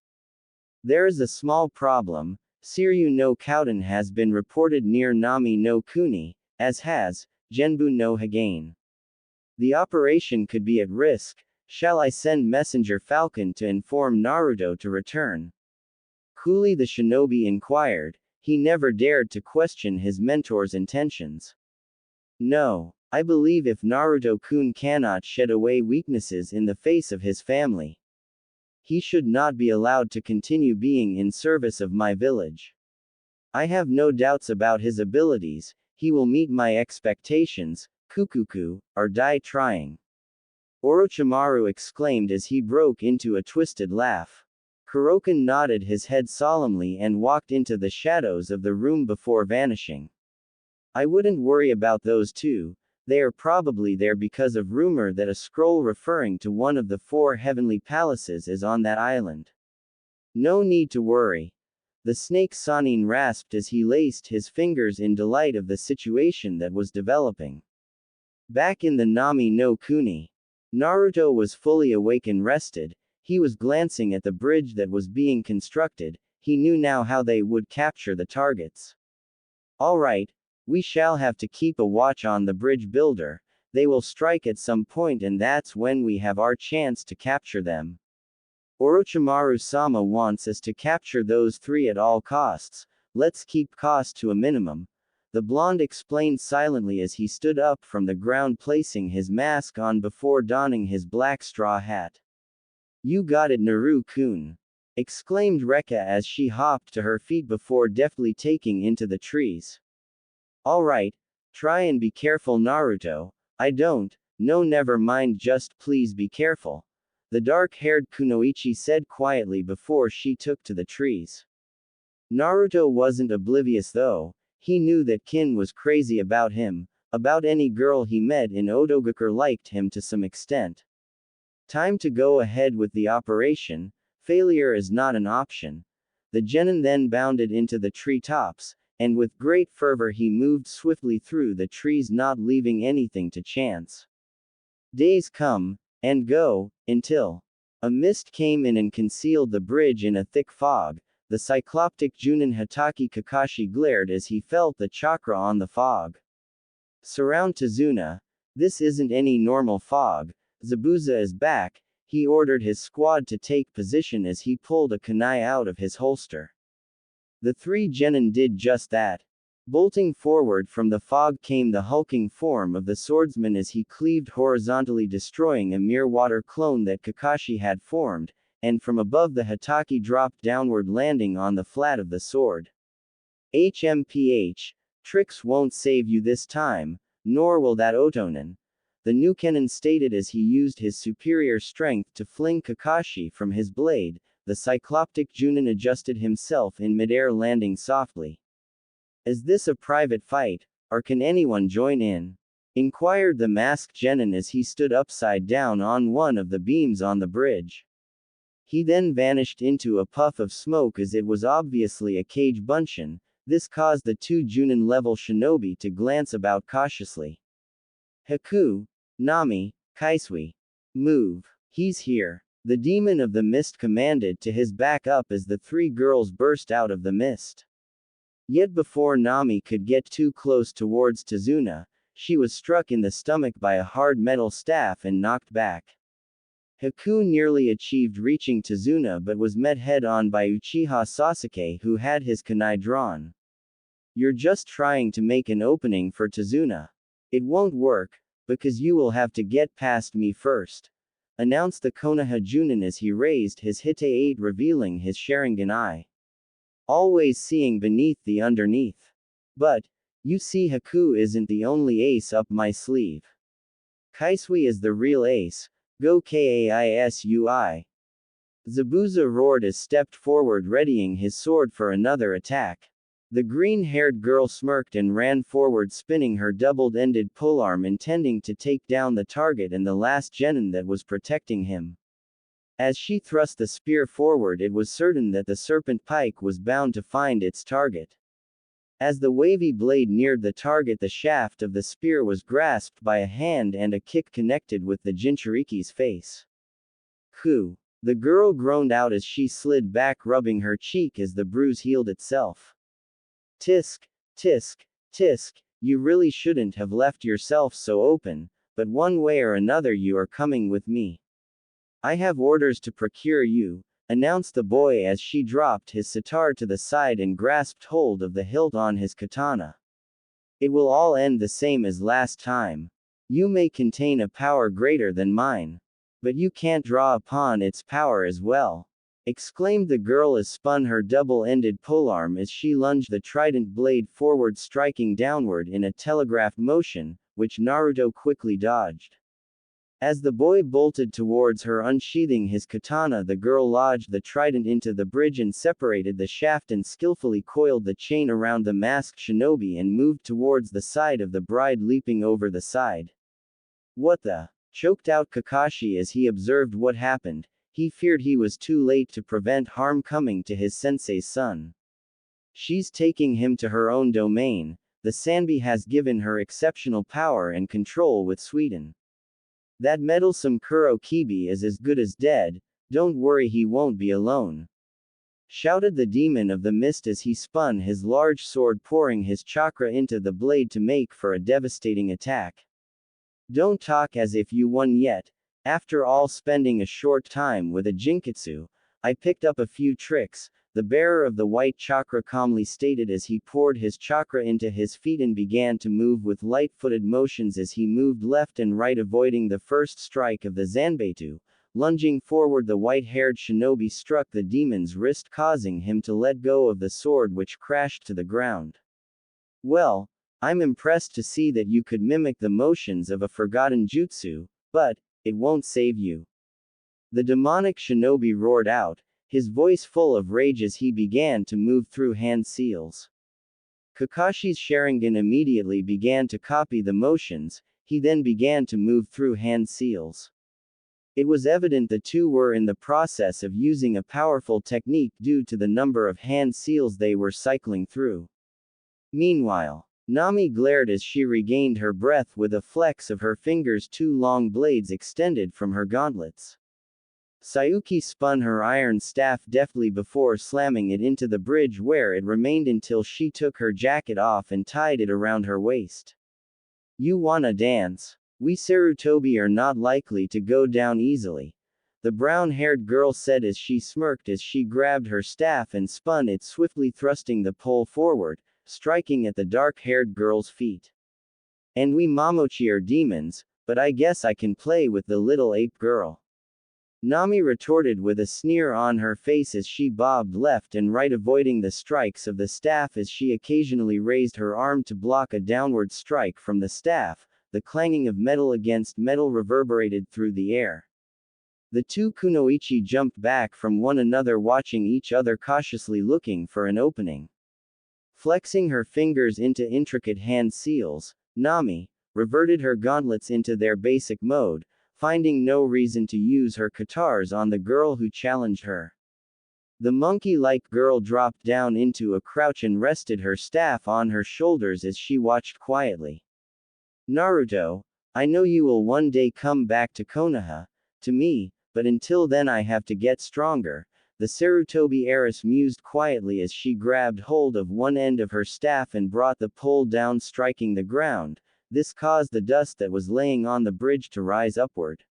There is a small problem. Siryu no Kouten has been reported near Nami no Kuni, as has Genbu no Hagane. The operation could be at risk. Shall I send Messenger Falcon to inform Naruto to return? Coolly the shinobi inquired. He never dared to question his mentor's intentions. No, I believe if Naruto-kun cannot shed away weaknesses in the face of his family, he should not be allowed to continue being in service of my village. I have no doubts about his abilities. He will meet my expectations, Kukuku, or die trying. Orochimaru exclaimed as he broke into a twisted laugh. Kurokan nodded his head solemnly and walked into the shadows of the room before vanishing. I wouldn't worry about those two. They are probably there because of rumor that a scroll referring to one of the 4 heavenly palaces is on that island. No need to worry. The snake Sannin rasped as he laced his fingers in delight of the situation that was developing. Back in the Nami no Kuni, Naruto was fully awake and rested. He was glancing at the bridge that was being constructed. He knew now how they would capture the targets. Alright, we shall have to keep a watch on the bridge builder. They will strike at some point and that's when we have our chance to capture them. Orochimaru-sama wants us to capture those 3 at all costs. Let's keep cost to a minimum. The blonde explained silently as he stood up from the ground, placing his mask on before donning his black straw hat. You got it, Naru-kun, exclaimed Rekka as she hopped to her feet before deftly taking into the trees. Alright, try and be careful, Naruto. I don't, no, never mind, just please be careful, the dark-haired Kunoichi said quietly before she took to the trees. Naruto wasn't oblivious though. He knew that Kin was crazy about him. About any girl he met in Odogakure liked him to some extent. Time to go ahead with the operation. Failure is not an option. The genin then bounded into the treetops, and with great fervor he moved swiftly through the trees, not leaving anything to chance. Days come and go until a mist came in and concealed the bridge in a thick fog. The cycloptic Junin Hatake Kakashi glared as he felt the chakra on the fog. Surround Tazuna. This isn't any normal fog. Zabuza is back. He ordered his squad to take position as he pulled a kunai out of his holster. The 3 genin did just that. Bolting forward from the fog came the hulking form of the swordsman as he cleaved horizontally, destroying a mere water clone that Kakashi had formed, and from above the Hatake dropped downward, landing on the flat of the sword. HMPH. Tricks won't save you this time, nor will that Otonin, the new Kenin stated as he used his superior strength to fling Kakashi from his blade. The cycloptic Junin adjusted himself in midair, landing softly. Is this a private fight, or can anyone join in? Inquired the masked genin as he stood upside down on one of the beams on the bridge. He then vanished into a puff of smoke as it was obviously a cage bunshin. This caused the 2 Junin-level shinobi to glance about cautiously. Haku, Nami, Kaisui. Move. He's here. The demon of the mist commanded to his back up as the 3 girls burst out of the mist. Yet before Nami could get too close towards Tazuna, she was struck in the stomach by a hard metal staff and knocked back. Haku nearly achieved reaching Tazuna but was met head-on by Uchiha Sasuke, who had his kunai drawn. You're just trying to make an opening for Tazuna. It won't work, because you will have to get past me first, announced the Konoha Junin as he raised his Hite 8, revealing his Sharingan eye. Always seeing beneath the underneath. But, you see, Haku isn't the only ace up my sleeve. Kaisui is the real ace. Go Kaisui. Zabuza roared as stepped forward, readying his sword for another attack. The green-haired girl smirked and ran forward, spinning her double-ended polearm, intending to take down the target and the last genin that was protecting him. As she thrust the spear forward, it was certain that the serpent pike was bound to find its target. As the wavy blade neared the target, the shaft of the spear was grasped by a hand and a kick connected with the Jinchuriki's face. "Khu!" The girl groaned out as she slid back, rubbing her cheek as the bruise healed itself. "Tisk, tisk, tisk, you really shouldn't have left yourself so open, but one way or another you are coming with me. I have orders to procure you," announced the boy as she dropped his sitar to the side and grasped hold of the hilt on his katana. "It will all end the same as last time. You may contain a power greater than mine, but you can't draw upon its power as well," exclaimed the girl as spun her double-ended polearm as she lunged the trident blade forward, striking downward in a telegraphed motion, which Naruto quickly dodged. As the boy bolted towards her, unsheathing his katana, the girl lodged the trident into the bridge and separated the shaft and skillfully coiled the chain around the masked shinobi and moved towards the side of the bride, leaping over the side. "What the?" choked out Kakashi as he observed what happened. He feared he was too late to prevent harm coming to his sensei's son. "She's taking him to her own domain. The Sanbi has given her exceptional power and control with Sweden. That meddlesome Kuro Kibi is as good as dead. Don't worry, he won't be alone," shouted the demon of the mist as he spun his large sword, pouring his chakra into the blade to make for a devastating attack. "Don't talk as if you won yet. After all spending a short time with a Jinkitsu, I picked up a few tricks," the bearer of the white chakra calmly stated as he poured his chakra into his feet and began to move with light-footed motions as he moved left and right, avoiding the first strike of the Zanbeitu. Lunging forward, the white-haired shinobi struck the demon's wrist, causing him to let go of the sword, which crashed to the ground. "Well, I'm impressed to see that you could mimic the motions of a forgotten jutsu, but it won't save you," the demonic shinobi roared out, his voice full of rage as he began to move through hand seals. Kakashi's Sharingan immediately began to copy the motions. He then began to move through hand seals. It was evident the two were in the process of using a powerful technique due to the number of hand seals they were cycling through. Meanwhile, Nami glared as she regained her breath with a flex of her fingers, two long blades extended from her gauntlets. Sayuki spun her iron staff deftly before slamming it into the bridge, where it remained until she took her jacket off and tied it around her waist. "You wanna dance? We Sarutobi are not likely to go down easily," the brown-haired girl said as she smirked as she grabbed her staff and spun it swiftly, thrusting the pole forward, striking at the dark-haired girl's feet. "And we Mamochi are demons, but I guess I can play with the little ape girl," Nami retorted with a sneer on her face as she bobbed left and right, avoiding the strikes of the staff as she occasionally raised her arm to block a downward strike from the staff. The clanging of metal against metal reverberated through the air. The two kunoichi jumped back from one another, watching each other cautiously, looking for an opening. Flexing her fingers into intricate hand seals, Nami reverted her gauntlets into their basic mode, finding no reason to use her katars on the girl who challenged her. The monkey-like girl dropped down into a crouch and rested her staff on her shoulders as she watched quietly. "Naruto, I know you will one day come back to Konoha, to me, but until then I have to get stronger," the Sarutobi heiress mused quietly as she grabbed hold of one end of her staff and brought the pole down, striking the ground. This caused the dust that was laying on the bridge to rise upward.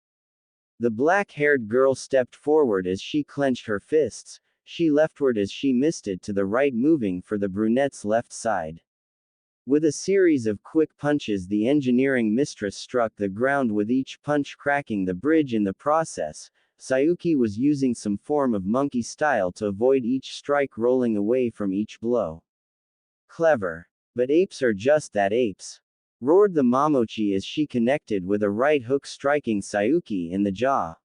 The black-haired girl stepped forward as she clenched her fists. She leftward as she misted to the right, moving for the brunette's left side. With a series of quick punches, the engineering mistress struck the ground, with each punch cracking the bridge in the process. Sayuki was using some form of monkey style to avoid each strike, rolling away from each blow. "Clever. But apes are just that, apes," roared the Mamochi as she connected with a right hook, striking Sayuki in the jaw.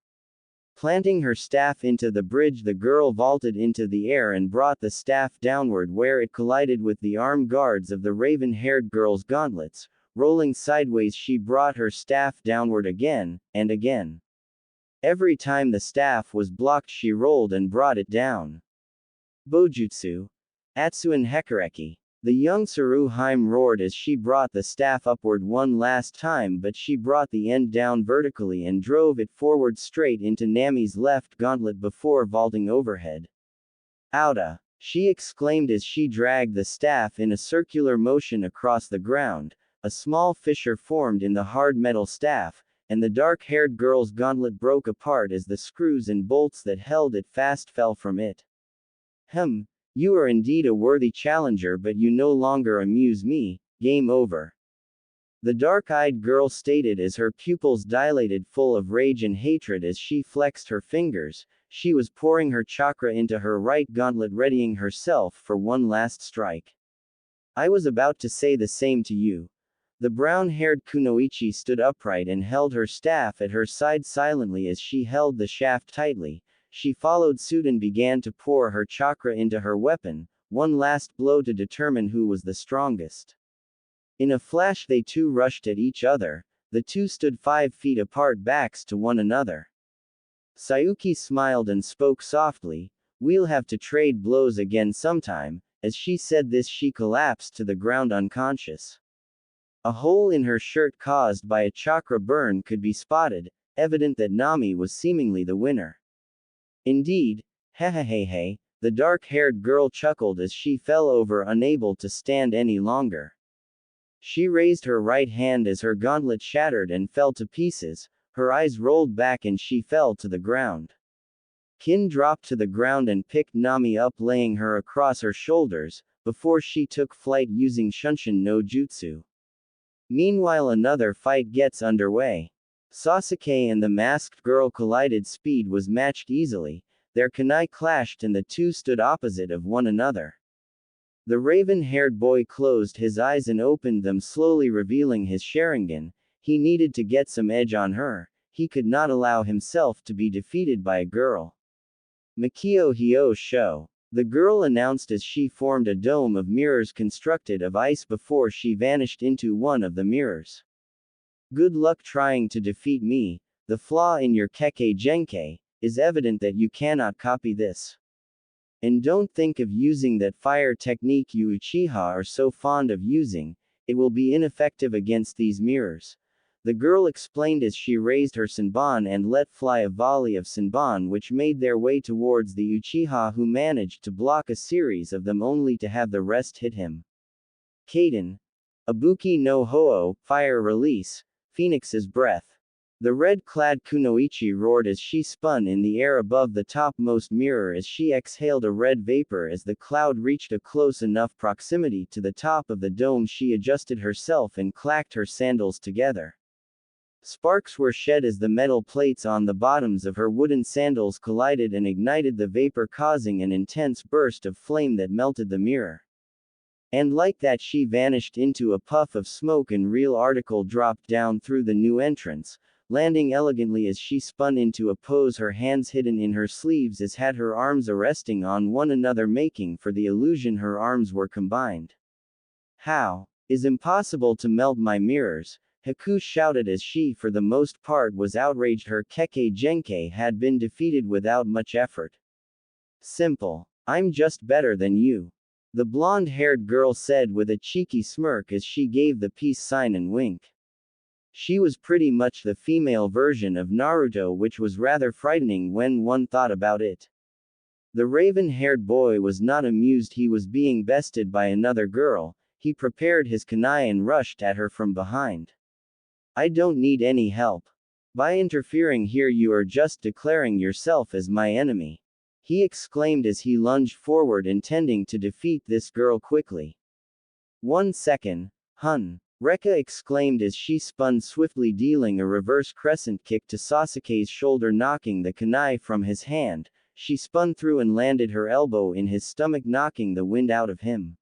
Planting her staff into the bridge, the girl vaulted into the air and brought the staff downward, where it collided with the arm guards of the raven-haired girl's gauntlets. Rolling sideways, she brought her staff downward again, and again. Every time the staff was blocked, she rolled and brought it down. Bojutsu. Atsuen Hekareki. The young Tsuruheim roared as she brought the staff upward one last time, but she brought the end down vertically and drove it forward straight into Nami's left gauntlet before vaulting overhead. Outa! She exclaimed as she dragged the staff in a circular motion across the ground. A small fissure formed in the hard metal staff, and the dark-haired girl's gauntlet broke apart as the screws and bolts that held it fast fell from it. You are indeed a worthy challenger, but you no longer amuse me. Game over. The dark-eyed girl stated as her pupils dilated full of rage and hatred as she flexed her fingers. She was pouring her chakra into her right gauntlet, readying herself for one last strike. I was about to say the same to you. The brown-haired kunoichi stood upright and held her staff at her side silently as she held the shaft tightly. She followed suit and began to pour her chakra into her weapon, one last blow to determine who was the strongest. In a flash they two rushed at each other. The two stood 5 feet apart, backs to one another. Sayuki smiled and spoke softly, "We'll have to trade blows again sometime." As she said this, she collapsed to the ground unconscious. A hole in her shirt caused by a chakra burn could be spotted, evident that Nami was seemingly the winner. Indeed, hehehehe, the dark-haired girl chuckled as she fell over, unable to stand any longer. She raised her right hand as her gauntlet shattered and fell to pieces, her eyes rolled back and she fell to the ground. Kin dropped to the ground and picked Nami up, laying her across her shoulders, before she took flight using Shunshin no Jutsu. Meanwhile, another fight gets underway. Sasuke and the masked girl collided. Speed was matched easily, their kunai clashed and the two stood opposite of one another. The raven-haired boy closed his eyes and opened them slowly, revealing his Sharingan. He needed to get some edge on her. He could not allow himself to be defeated by a girl. Makio Hyo Sho. The girl announced as she formed a dome of mirrors constructed of ice before she vanished into one of the mirrors. Good luck trying to defeat me. The flaw in your Kekkei Genkai is evident that you cannot copy this. And don't think of using that fire technique you Uchiha are so fond of using. It will be ineffective against these mirrors. The girl explained as she raised her Senbon and let fly a volley of Senbon which made their way towards the Uchiha, who managed to block a series of them only to have the rest hit him. Kaden. Ibuki no Ho-Oh, fire release. Phoenix's breath. The red-clad kunoichi roared as she spun in the air above the topmost mirror as she exhaled a red vapor. As the cloud reached a close enough proximity to the top of the dome, she adjusted herself and clacked her sandals together. Sparks were shed as the metal plates on the bottoms of her wooden sandals collided and ignited the vapor, causing an intense burst of flame that melted the mirror. And like that, she vanished into a puff of smoke and real article dropped down through the new entrance, landing elegantly as she spun into a pose, her hands hidden in her sleeves as had her arms resting on one another, making for the illusion her arms were combined. How? Is impossible to melt my mirrors, Haku shouted as she for the most part was outraged. Her Kekkei Genkai had been defeated without much effort. Simple. I'm just better than you. The blonde-haired girl said with a cheeky smirk as she gave the peace sign and wink. She was pretty much the female version of Naruto, which was rather frightening when one thought about it. The raven-haired boy was not amused he was being bested by another girl. He prepared his kunai and rushed at her from behind. I don't need any help. By interfering here you are just declaring yourself as my enemy, he exclaimed as he lunged forward, intending to defeat this girl quickly. 1 second, hun. Rekka exclaimed as she spun swiftly, dealing a reverse crescent kick to Sasuke's shoulder, knocking the kunai from his hand. She spun through and landed her elbow in his stomach, knocking the wind out of him.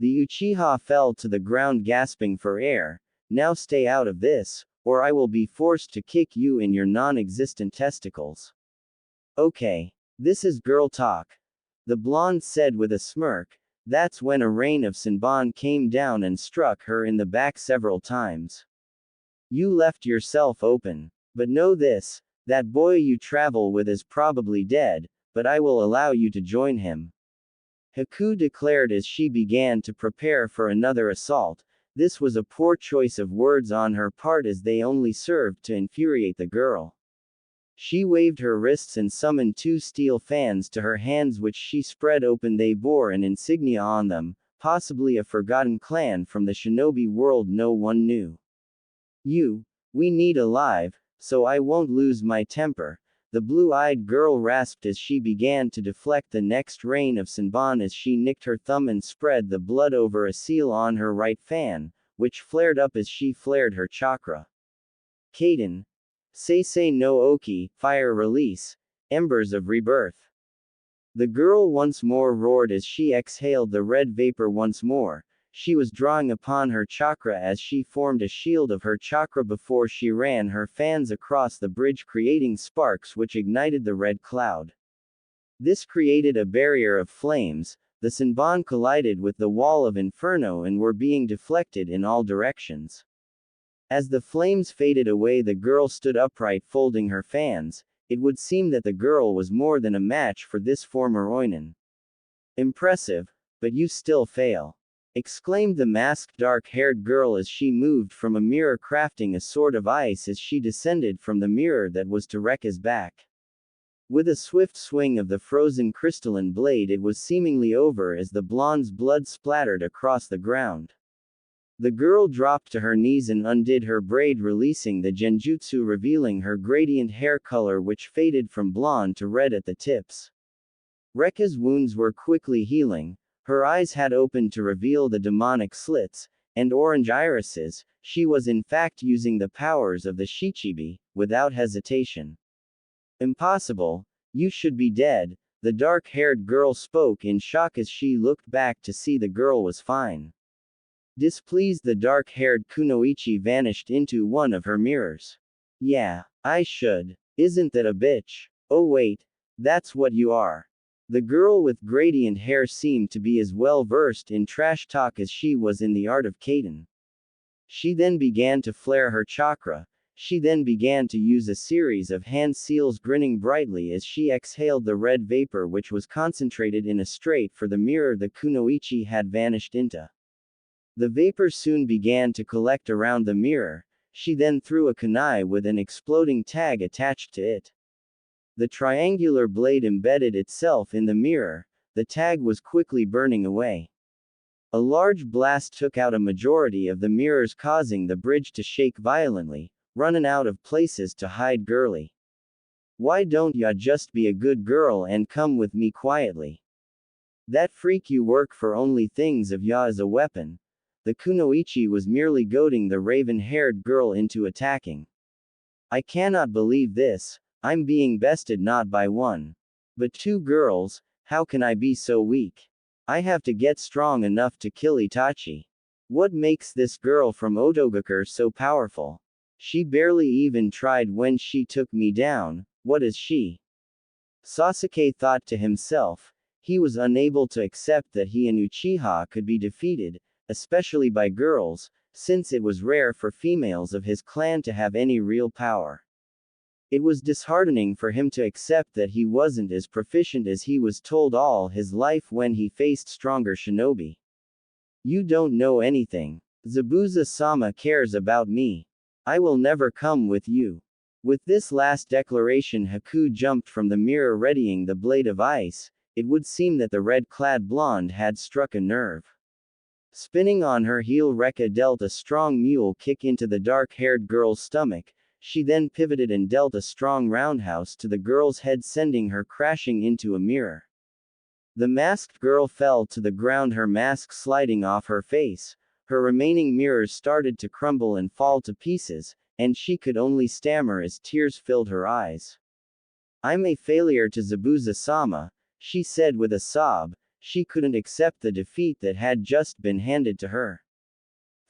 The Uchiha fell to the ground, gasping for air. Now stay out of this, or I will be forced to kick you in your non-existent testicles. Okay. This is girl talk. The blonde said with a smirk. That's when a rain of Sinban came down and struck her in the back several times. You left yourself open. But know this, that boy you travel with is probably dead, but I will allow you to join him. Haku declared as she began to prepare for another assault. This was a poor choice of words on her part as they only served to infuriate the girl. She waved her wrists and summoned two steel fans to her hands which she spread open. They bore an insignia on them, possibly a forgotten clan from the shinobi world no one knew. We need alive, so I won't lose my temper, the blue-eyed girl rasped as she began to deflect the next rain of Sinban as she nicked her thumb and spread the blood over a seal on her right fan, which flared up as she flared her chakra. Kaden. Seisei no Oki, fire release, embers of rebirth. The girl once more roared as she exhaled the red vapor once more. She was drawing upon her chakra as she formed a shield of her chakra before she ran her fans across the bridge, creating sparks which ignited the red cloud. This created a barrier of flames. The Sinban collided with the wall of inferno and were being deflected in all directions. As the flames faded away, the girl stood upright folding her fans. It would seem that the girl was more than a match for this former Oinen. Impressive, but you still fail, exclaimed the masked dark-haired girl as she moved from a mirror, crafting a sword of ice as she descended from the mirror that was to Rekka's back. With a swift swing of the frozen crystalline blade, it was seemingly over as the blonde's blood splattered across the ground. The girl dropped to her knees and undid her braid, releasing the genjutsu, revealing her gradient hair color which faded from blonde to red at the tips. Rekka's wounds were quickly healing. Her eyes had opened to reveal the demonic slits and orange irises. She was in fact using the powers of the Shichibi, without hesitation. Impossible. You should be dead, the dark-haired girl spoke in shock as she looked back to see the girl was fine. Displeased, the dark-haired Kunoichi vanished into one of her mirrors. Yeah, I should. Isn't that a bitch? Oh wait, that's what you are. The girl with gradient hair seemed to be as well versed in trash talk as she was in the art of Kaden. She then began to flare her chakra. She then began to use a series of hand seals, grinning brightly as she exhaled the red vapor which was concentrated in a straight for the mirror the Kunoichi had vanished into. The vapor soon began to collect around the mirror. She then threw a kunai with an exploding tag attached to it. The triangular blade embedded itself in the mirror. The tag was quickly burning away. A large blast took out a majority of the mirrors, causing the bridge to shake violently, running out of places to hide girly. Why don't ya just be a good girl and come with me quietly? That freak you work for only thinks of ya as a weapon. The Kunoichi was merely goading the raven-haired girl into attacking. I cannot believe this. I'm being bested not by one, but two girls. How can I be so weak? I have to get strong enough to kill Itachi. What makes this girl from Otogakure so powerful? She barely even tried when she took me down. What is she? Sasuke thought to himself. He was unable to accept that he and Uchiha could be defeated, especially by girls, since it was rare for females of his clan to have any real power. It was disheartening for him to accept that he wasn't as proficient as he was told all his life when he faced stronger shinobi. You don't know anything. Zabuza-sama cares about me. I will never come with you. With this last declaration, Haku jumped from the mirror, readying the blade of ice. It would seem that the red-clad blonde had struck a nerve. Spinning on her heel, Rekka dealt a strong mule kick into the dark-haired girl's stomach. She then pivoted and dealt a strong roundhouse to the girl's head, sending her crashing into a mirror. The masked girl fell to the ground, her mask sliding off her face. Her remaining mirrors started to crumble and fall to pieces, and she could only stammer as tears filled her eyes. I'm a failure to Zabuza-sama, she said with a sob. She couldn't accept the defeat that had just been handed to her.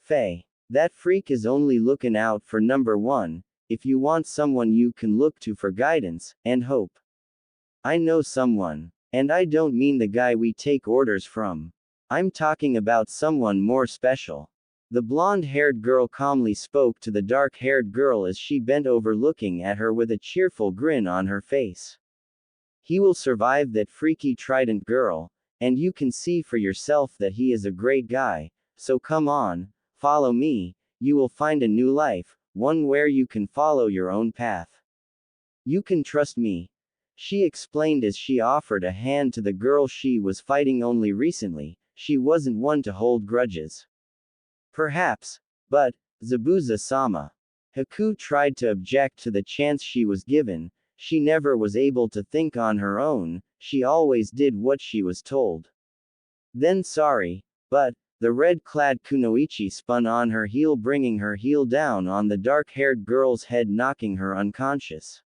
Faye. That freak is only looking out for number one. If you want someone you can look to for guidance and hope. I know someone. And I don't mean the guy we take orders from. I'm talking about someone more special. The blonde-haired girl calmly spoke to the dark-haired girl as she bent over looking at her with a cheerful grin on her face. He will survive that freaky trident girl, and you can see for yourself that he is a great guy, so come on, follow me, you will find a new life, one where you can follow your own path. You can trust me, she explained as she offered a hand to the girl she was fighting only recently. She wasn't one to hold grudges. Perhaps, but, Zabuza-sama. Haku tried to object to the chance she was given. She never was able to think on her own, she always did what she was told. Then sorry, but, the red-clad kunoichi spun on her heel, bringing her heel down on the dark-haired girl's head, knocking her unconscious.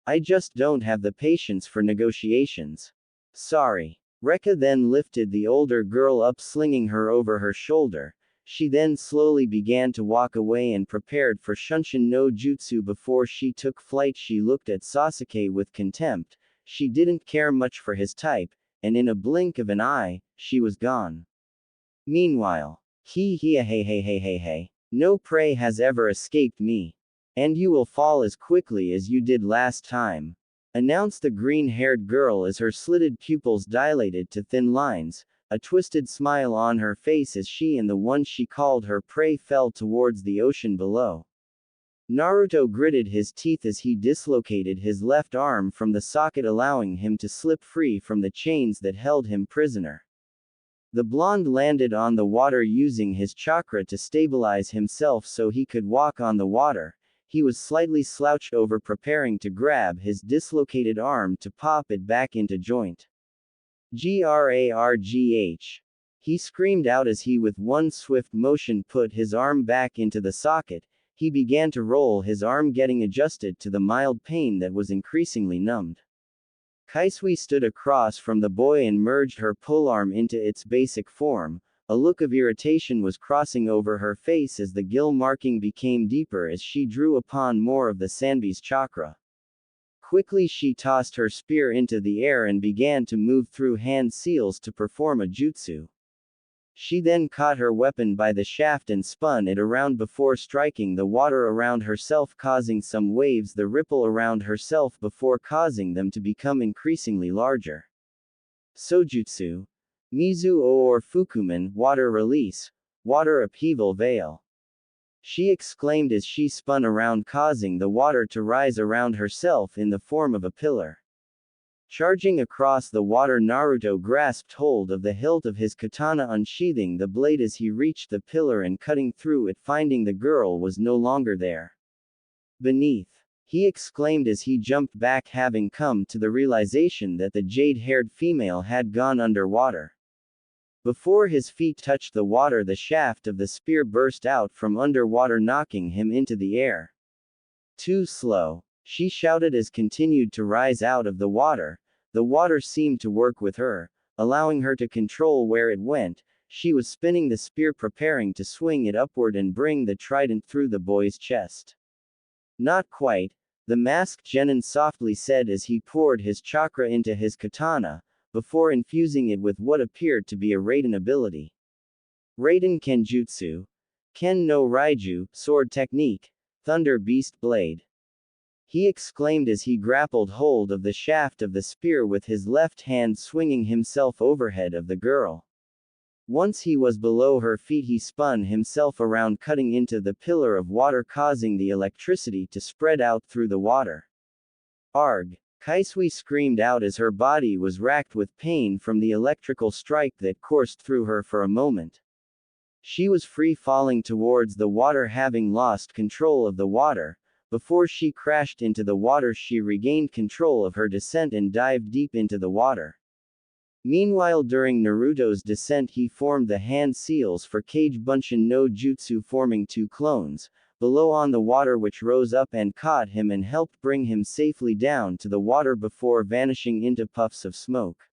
I just don't have the patience for negotiations. Sorry. Rekka then lifted the older girl up, slinging her over her shoulder. She then slowly began to walk away and prepared for Shunshin no Jutsu. Before she took flight, she looked at Sasuke with contempt. She didn't care much for his type, and in a blink of an eye, she was gone. Meanwhile, hey, no prey has ever escaped me. And you will fall as quickly as you did last time, announced the green-haired girl as her slitted pupils dilated to thin lines, a twisted smile on her face as she and the one she called her prey fell towards the ocean below. Naruto gritted his teeth as he dislocated his left arm from the socket, allowing him to slip free from the chains that held him prisoner. The blonde landed on the water using his chakra to stabilize himself so he could walk on the water. He was slightly slouched over, preparing to grab his dislocated arm to pop it back into joint. Grargh! He screamed out as he with one swift motion put his arm back into the socket. He began to roll his arm, getting adjusted to the mild pain that was increasingly numbed. Kaisui stood across from the boy and merged her polearm into its basic form. A look of irritation was crossing over her face as the gill marking became deeper as she drew upon more of the Sanbi's chakra. Quickly she tossed her spear into the air and began to move through hand seals to perform a jutsu. She then caught her weapon by the shaft and spun it around before striking the water around herself, causing some waves to ripple around herself before causing them to become increasingly larger. Sojutsu. Mizu or Fukuman, water release, water upheaval veil. She exclaimed as she spun around, causing the water to rise around herself in the form of a pillar. Charging across the water, Naruto grasped hold of the hilt of his katana, unsheathing the blade as he reached the pillar and cutting through it, finding the girl was no longer there. Beneath, he exclaimed as he jumped back, having come to the realization that the jade-haired female had gone underwater. Before his feet touched the water, the shaft of the spear burst out from underwater, knocking him into the air. Too slow, she shouted as continued to rise out of the water. The water seemed to work with her, allowing her to control where it went. She was spinning the spear, preparing to swing it upward and bring the trident through the boy's chest. Not quite, the masked genin softly said as he poured his chakra into his katana, before infusing it with what appeared to be a Raiden ability. Raiden Kenjutsu. Ken no Raiju, sword technique, Thunder Beast Blade. He exclaimed as he grappled hold of the shaft of the spear with his left hand, swinging himself overhead of the girl. Once he was below her feet, he spun himself around, cutting into the pillar of water, causing the electricity to spread out through the water. Arg! Kaisui screamed out as her body was racked with pain from the electrical strike that coursed through her for a moment. She was free falling towards the water, having lost control of the water. Before she crashed into the water, she regained control of her descent and dived deep into the water. Meanwhile, during Naruto's descent, he formed the hand seals for Kage Bunshin no Jutsu, forming two clones below on the water, which rose up and caught him and helped bring him safely down to the water before vanishing into puffs of smoke.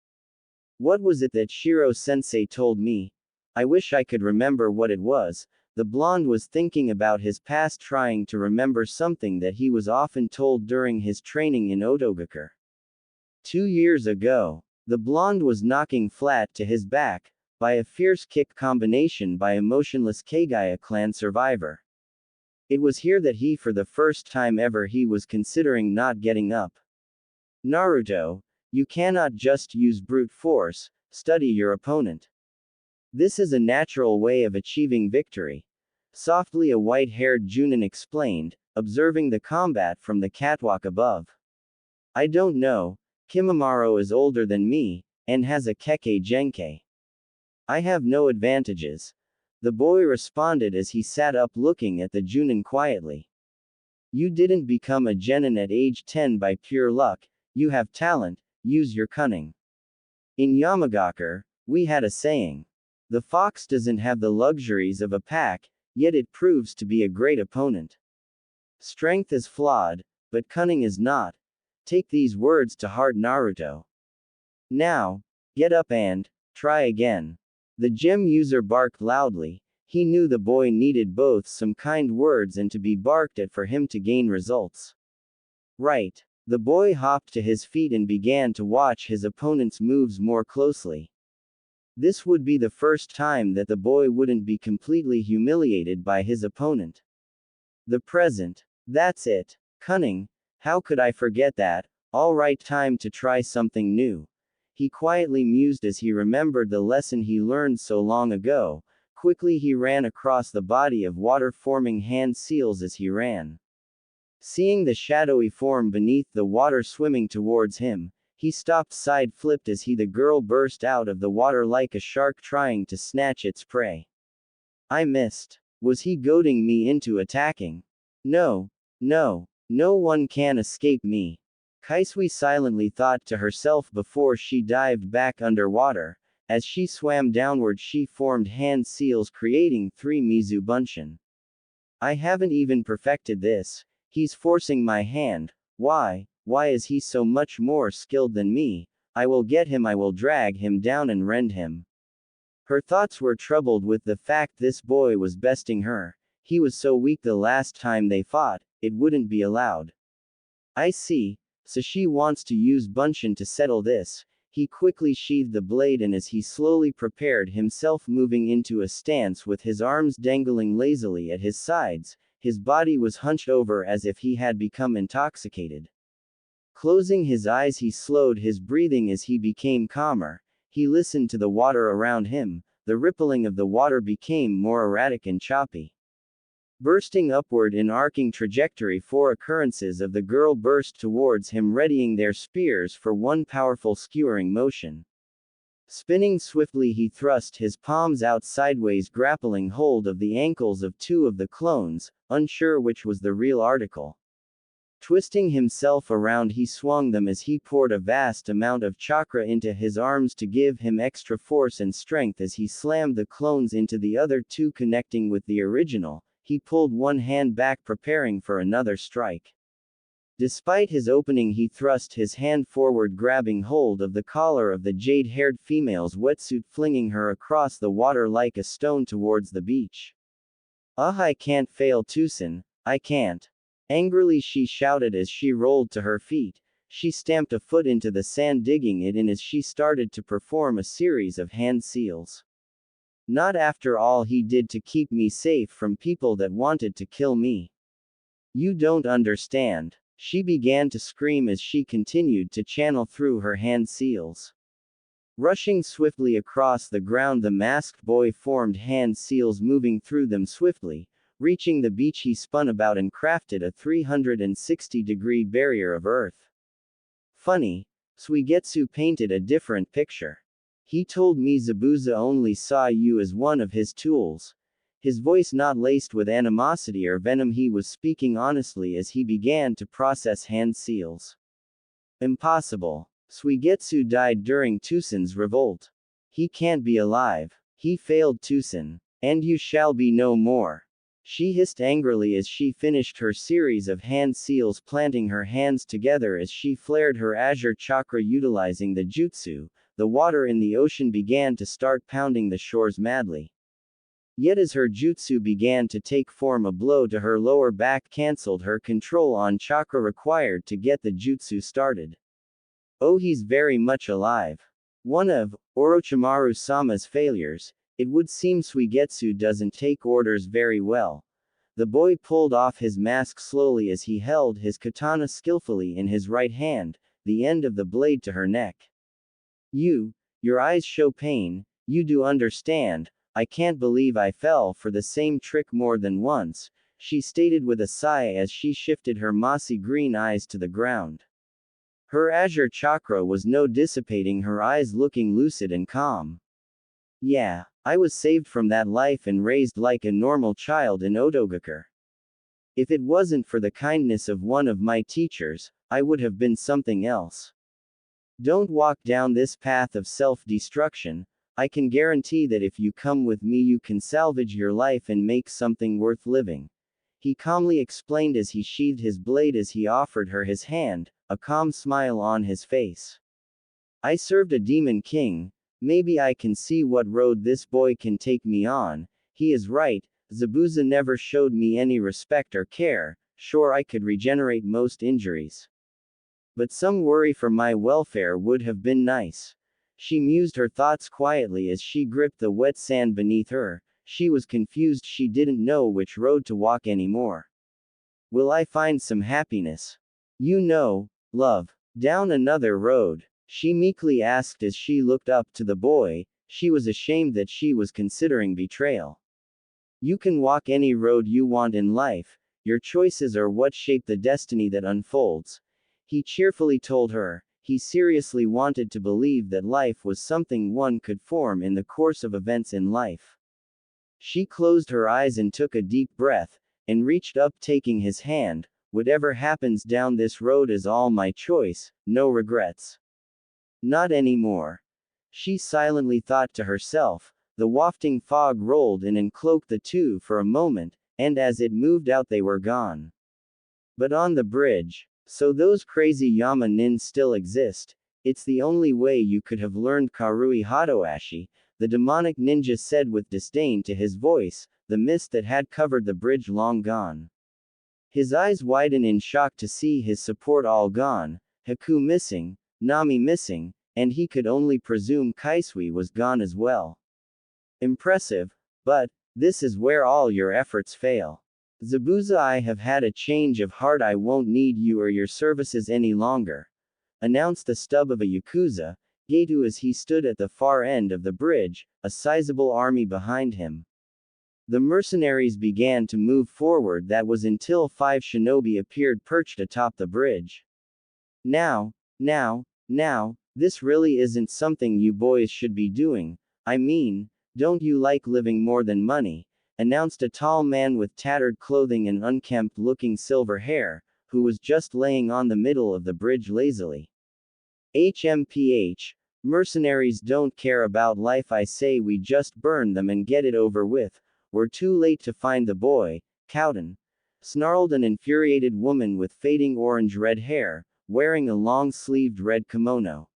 What was it that Shiro-sensei told me? I wish I could remember what it was. The blonde was thinking about his past, trying to remember something that he was often told during his training in Otogakure. 2 years ago, the blonde was knocking flat to his back, by a fierce kick combination by a motionless Kagaya clan survivor. It was here that he for the first time ever he was considering not getting up. Naruto, you cannot just use brute force, study your opponent. This is a natural way of achieving victory. Softly a white-haired Junin explained, observing the combat from the catwalk above. I don't know, Kimimaro is older than me, and has a Kekkei Genkei. I have no advantages. The boy responded as he sat up looking at the Junin quietly. You didn't become a genin at age 10 by pure luck, you have talent, use your cunning. In Yamagakure, we had a saying. The fox doesn't have the luxuries of a pack, yet it proves to be a great opponent. Strength is flawed, but cunning is not. Take these words to heart, Naruto. Now, get up and try again. The gem user barked loudly. He knew the boy needed both some kind words and to be barked at for him to gain results. Right. The boy hopped to his feet and began to watch his opponent's moves more closely. This would be the first time that the boy wouldn't be completely humiliated by his opponent. The present. That's it. Cunning. How could I forget that? All right, time to try something new. He quietly mused as he remembered the lesson he learned so long ago. Quickly he ran across the body of water-forming hand seals as he ran. Seeing the shadowy form beneath the water swimming towards him, he stopped side-flipped as the girl burst out of the water like a shark trying to snatch its prey. I missed. Was he goading me into attacking? No. No. No one can escape me. Kaisui silently thought to herself before she dived back underwater. As she swam downward she formed hand seals creating 3 Mizu Bunshin. I haven't even perfected this. He's forcing my hand. Why is he so much more skilled than me? I will get him, I will drag him down and rend him. Her thoughts were troubled with the fact this boy was besting her. He was so weak the last time they fought, it wouldn't be allowed. I see. So she wants to use Bunshin to settle this. He quickly sheathed the blade and as he slowly prepared himself moving into a stance with his arms dangling lazily at his sides, his body was hunched over as if he had become intoxicated. Closing his eyes he slowed his breathing as he became calmer. He listened to the water around him. The rippling of the water became more erratic and choppy. Bursting upward in arcing trajectory, 4 occurrences of the girl burst towards him readying their spears for one powerful skewering motion. Spinning swiftly he thrust his palms out sideways grappling hold of the ankles of 2 of the clones, unsure which was the real article. Twisting himself around he swung them as he poured a vast amount of chakra into his arms to give him extra force and strength as he slammed the clones into the other 2 connecting with the original. He pulled one hand back preparing for another strike. Despite his opening he thrust his hand forward grabbing hold of the collar of the jade-haired female's wetsuit flinging her across the water like a stone towards the beach. I can't fail Tucson, I can't. Angrily she shouted as she rolled to her feet. She stamped a foot into the sand digging it in as she started to perform a series of hand seals. Not after all he did to keep me safe from people that wanted to kill me. You don't understand. She began to scream as she continued to channel through her hand seals. Rushing swiftly across the ground the masked boy formed hand seals moving through them swiftly. Reaching the beach he spun about and crafted a 360-degree barrier of earth. Funny. Suigetsu painted a different picture. He told me Zabuza only saw you as one of his tools. His voice not laced with animosity or venom, he was speaking honestly as he began to process hand seals. Impossible. Suigetsu died during Tucson's revolt. He can't be alive. He failed Tucson. And you shall be no more. She hissed angrily as she finished her series of hand seals planting her hands together as she flared her azure chakra utilizing the jutsu. The water in the ocean began to start pounding the shores madly. Yet as her jutsu began to take form a blow to her lower back cancelled her control on chakra required to get the jutsu started. Oh, he's very much alive. One of Orochimaru-sama's failures. It would seem Suigetsu doesn't take orders very well. The boy pulled off his mask slowly as he held his katana skillfully in his right hand, the end of the blade to her neck. Your eyes show pain, you do understand. I can't believe I fell for the same trick more than once, she stated with a sigh as she shifted her mossy green eyes to the ground. Her azure chakra was no dissipating, her eyes looking lucid and calm. Yeah, I was saved from that life and raised like a normal child in Otogakure. If it wasn't for the kindness of one of my teachers, I would have been something else. Don't walk down this path of self-destruction. I can guarantee that if you come with me you can salvage your life and make something worth living. He calmly explained as he sheathed his blade as he offered her his hand, a calm smile on his face. I served a demon king. Maybe I can see what road this boy can take me on. He is right, Zabuza never showed me any respect or care. Sure, I could regenerate most injuries. But some worry for my welfare would have been nice. She mused her thoughts quietly as she gripped the wet sand beneath her. She was confused, she didn't know which road to walk anymore. Will I find some happiness? Love. Down another road? She meekly asked as she looked up to the boy. She was ashamed that she was considering betrayal. You can walk any road you want in life. Your choices are what shape the destiny that unfolds. He cheerfully told her. He seriously wanted to believe that life was something one could form in the course of events in life. She closed her eyes and took a deep breath, and reached up taking his hand. Whatever happens down this road is all my choice, no regrets. Not anymore. She silently thought to herself. The wafting fog rolled in and cloaked the two for a moment, and as it moved out they were gone. But on the bridge, so those crazy Yama nin still exist. It's the only way you could have learned Karui Hatoashi, the demonic ninja said with disdain to his voice, the mist that had covered the bridge long gone. His eyes widened in shock to see his support all gone, Haku missing, Nami missing, and he could only presume Kaisui was gone as well. Impressive, but this is where all your efforts fail. Zabuza, I have had a change of heart, I won't need you or your services any longer, announced the stub of a Yakuza, Getu as he stood at the far end of the bridge, a sizable army behind him. The mercenaries began to move forward, that was until 5 shinobi appeared perched atop the bridge. Now, this really isn't something you boys should be doing. I mean, don't you like living more than money? Announced a tall man with tattered clothing and unkempt-looking silver hair, who was just laying on the middle of the bridge lazily. HMPH. Mercenaries don't care about life, I say we just burn them and get it over with. We're too late to find the boy, Cowden, snarled an infuriated woman with fading orange-red hair, wearing a long-sleeved red kimono.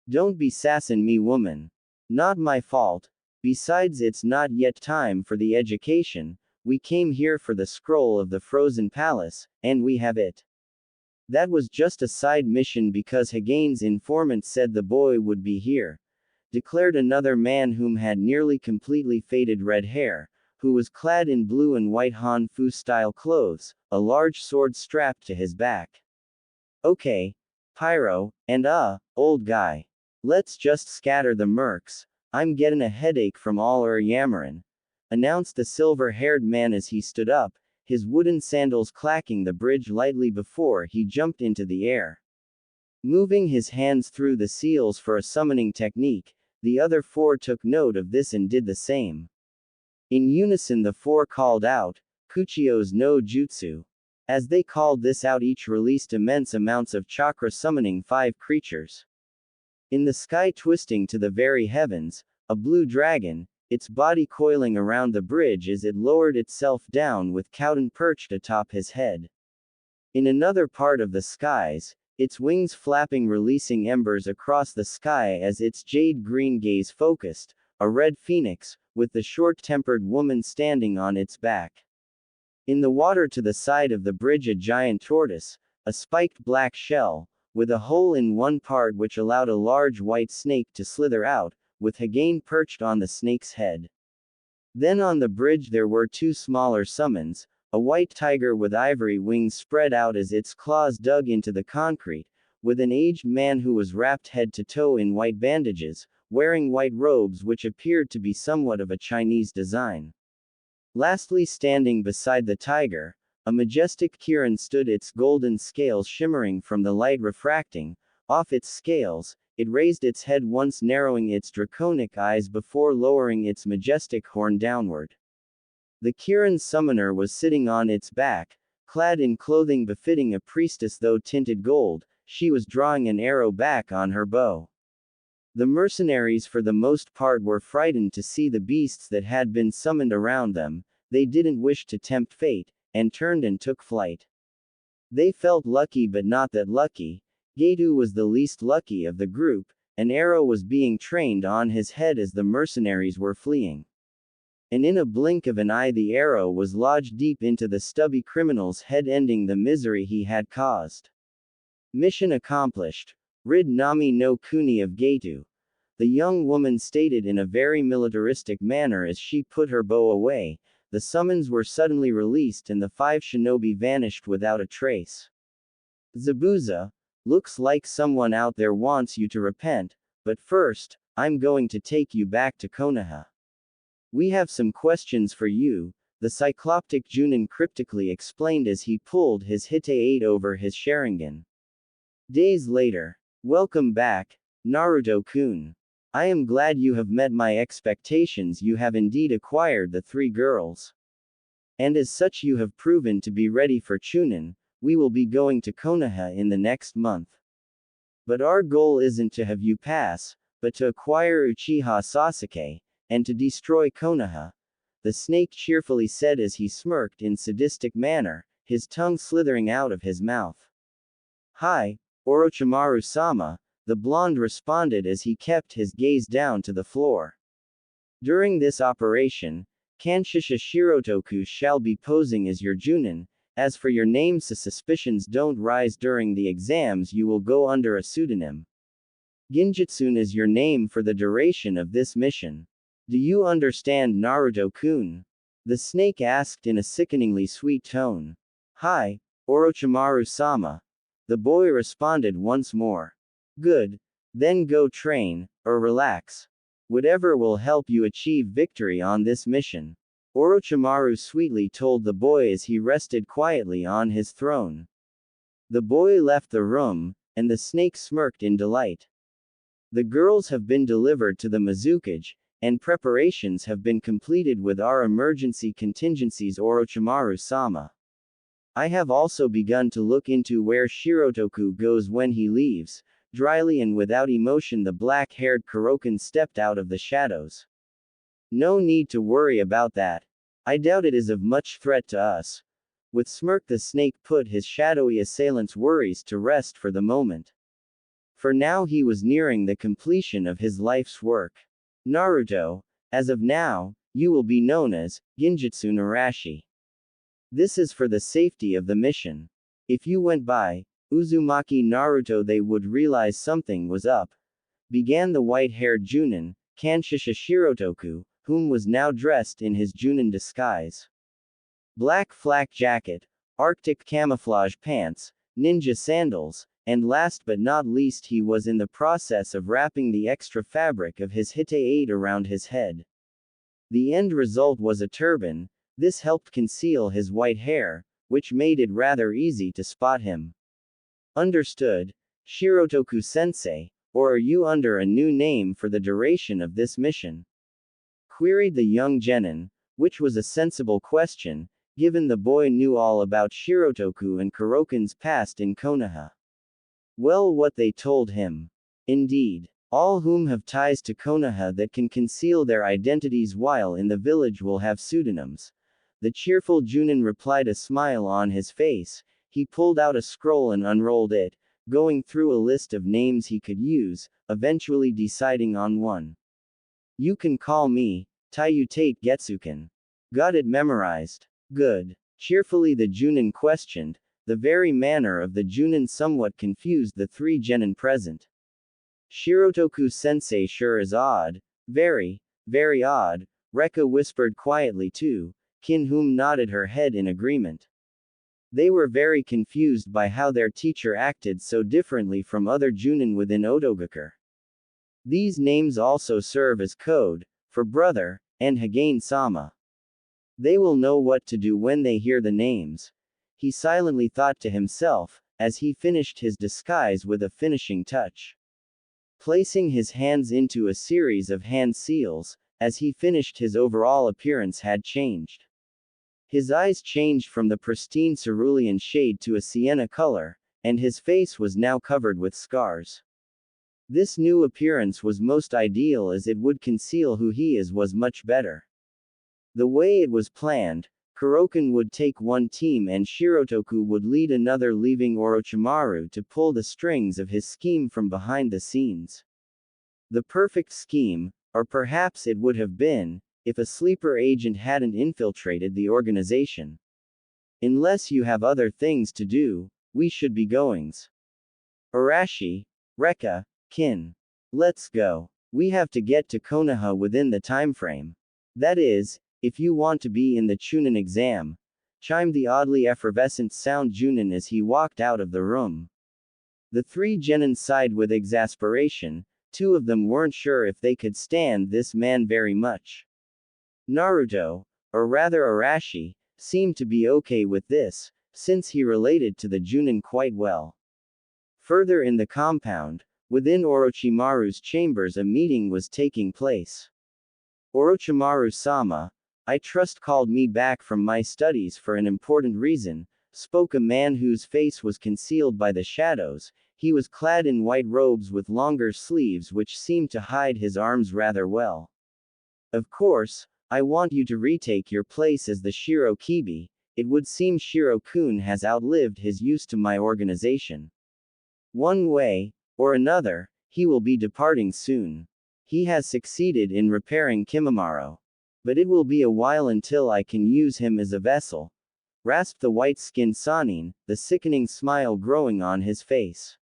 Don't be sassin' me, woman. Not my fault. Besides, it's not yet time for the education. We came here for the scroll of the frozen palace, and we have it. That was just a side mission because Hagane's informant said the boy would be here, declared another man whom had nearly completely faded red hair, who was clad in blue and white Hanfu-style clothes, a large sword strapped to his back. Okay, Pyro, and old guy. Let's just scatter the mercs. I'm getting a headache from all yammering, announced the silver-haired man as he stood up, his wooden sandals clacking the bridge lightly before he jumped into the air. Moving his hands through the seals for a summoning technique, the other 4 took note of this and did the same. In unison the 4 called out, Kuchio's no Jutsu. As they called this out, each released immense amounts of chakra, summoning 5 creatures. In the sky, twisting to the very heavens, a blue dragon, its body coiling around the bridge as it lowered itself down with Cowden perched atop his head. In another part of the skies, its wings flapping, releasing embers across the sky as its jade-green gaze focused, a red phoenix, with the short-tempered woman standing on its back. In the water to the side of the bridge, a giant tortoise, a spiked black shell, with a hole in one part which allowed a large white snake to slither out, with Hagane perched on the snake's head. Then on the bridge there were two smaller summons, a white tiger with ivory wings spread out as its claws dug into the concrete, with an aged man who was wrapped head to toe in white bandages, wearing white robes which appeared to be somewhat of a Chinese design. Lastly, standing beside the tiger, a majestic Kirin stood, its golden scales shimmering from the light refracting off its scales. It raised its head once, narrowing its draconic eyes before lowering its majestic horn downward. The Kirin summoner was sitting on its back, clad in clothing befitting a priestess though tinted gold. She was drawing an arrow back on her bow. The mercenaries for the most part were frightened to see the beasts that had been summoned around them. They didn't wish to tempt fate, and turned and took flight. They felt lucky but not that lucky. Gatu was the least lucky of the group. An arrow was being trained on his head as the mercenaries were fleeing. And in a blink of an eye the arrow was lodged deep into the stubby criminal's head, ending the misery he had caused. Mission accomplished. Rid Nami no Kuni of Gatu. The young woman stated in a very militaristic manner as she put her bow away. The summons were suddenly released and the 5 shinobi vanished without a trace. Zabuza, looks like someone out there wants you to repent, but first, I'm going to take you back to Konoha. We have some questions for you, the cycloptic Junin cryptically explained as he pulled his Hite-8 over his Sharingan. Days later. Welcome back, Naruto-kun. I am glad you have met my expectations. You have indeed acquired the 3 girls. And as such you have proven to be ready for Chunin. We will be going to Konoha in the next month. But our goal isn't to have you pass, but to acquire Uchiha Sasuke, and to destroy Konoha. The snake cheerfully said as he smirked in sadistic manner, his tongue slithering out of his mouth. Hi, Orochimaru-sama, the blonde responded as he kept his gaze down to the floor. During this operation, Kanshisha Shirotoku shall be posing as your Junin. As for your name, so suspicions don't rise during the exams, you will go under a pseudonym. Genjutsun is your name for the duration of this mission. Do you understand, Naruto-kun? The snake asked in a sickeningly sweet tone. Hi, Orochimaru-sama. The boy responded once more. Good. Then go train, or relax. Whatever will help you achieve victory on this mission. Orochimaru sweetly told the boy as he rested quietly on his throne. The boy left the room, and the snake smirked in delight. The girls have been delivered to the Mizukage, and preparations have been completed with our emergency contingencies, Orochimaru-sama. I have also begun to look into where Shirotoku goes when he leaves. Dryly and without emotion the black-haired Kurokan stepped out of the shadows. No need to worry about that. I doubt it is of much threat to us. With smirk the snake put his shadowy assailant's worries to rest for the moment. For now he was nearing the completion of his life's work. Naruto, as of now, you will be known as Genjutsu Arashi. This is for the safety of the mission. If you went by Uzumaki Naruto they would realize something was up. Began the white-haired Junin, Kanshisha Shirotoku, whom was now dressed in his Junin disguise. Black flak jacket, Arctic camouflage pants, ninja sandals, and last but not least he was in the process of wrapping the extra fabric of his Hite-8 around his head. The end result was a turban. This helped conceal his white hair, which made it rather easy to spot him. Understood, Shirotoku-sensei, or are you under a new name for the duration of this mission? Queried the young genin, which was a sensible question, given the boy knew all about Shirotoku and Kurokan's past in Konoha. Well, what they told him. Indeed, all whom have ties to Konoha that can conceal their identities while in the village will have pseudonyms. The cheerful Junin replied, a smile on his face. He pulled out a scroll and unrolled it, going through a list of names he could use, eventually deciding on one. You can call me Tayuya Getsuken. Got it memorized? Good. Cheerfully the Junin questioned. The very manner of the Junin somewhat confused the three genin present. Shirotoku-sensei sure is odd. Very, very odd, Rekka whispered quietly to Kin, whom nodded her head in agreement. They were very confused by how their teacher acted so differently from other Junin within Otogakure. These names also serve as code for brother and Hagane-sama. They will know what to do when they hear the names, he silently thought to himself, as he finished his disguise with a finishing touch. Placing his hands into a series of hand seals, as he finished, his overall appearance had changed. His eyes changed from the pristine cerulean shade to a sienna color, and his face was now covered with scars. This new appearance was most ideal, as it would conceal who he is was much better. The way it was planned, Kurokan would take one team and Shirotoku would lead another, leaving Orochimaru to pull the strings of his scheme from behind the scenes. The perfect scheme, or perhaps it would have been, if a sleeper agent hadn't infiltrated the organization. Unless you have other things to do, we should be goings. Arashi, Rekka, Kin. Let's go. We have to get to Konoha within the timeframe. That is, if you want to be in the Chunin exam, chimed the oddly effervescent sound Junin as he walked out of the room. The three genin sighed with exasperation. Two of them weren't sure if they could stand this man very much. Naruto, or rather Arashi, seemed to be okay with this, since he related to the Junin quite well. Further in the compound, within Orochimaru's chambers, a meeting was taking place. Orochimaru-sama, I trust called me back from my studies for an important reason, spoke a man whose face was concealed by the shadows. He was clad in white robes with longer sleeves which seemed to hide his arms rather well. Of course, I want you to retake your place as the Shiro Kibi. It would seem Shiro-kun has outlived his use to my organization. One way or another, he will be departing soon. He has succeeded in repairing Kimimaro. But it will be a while until I can use him as a vessel. Rasped the white-skinned Sanin, the sickening smile growing on his face.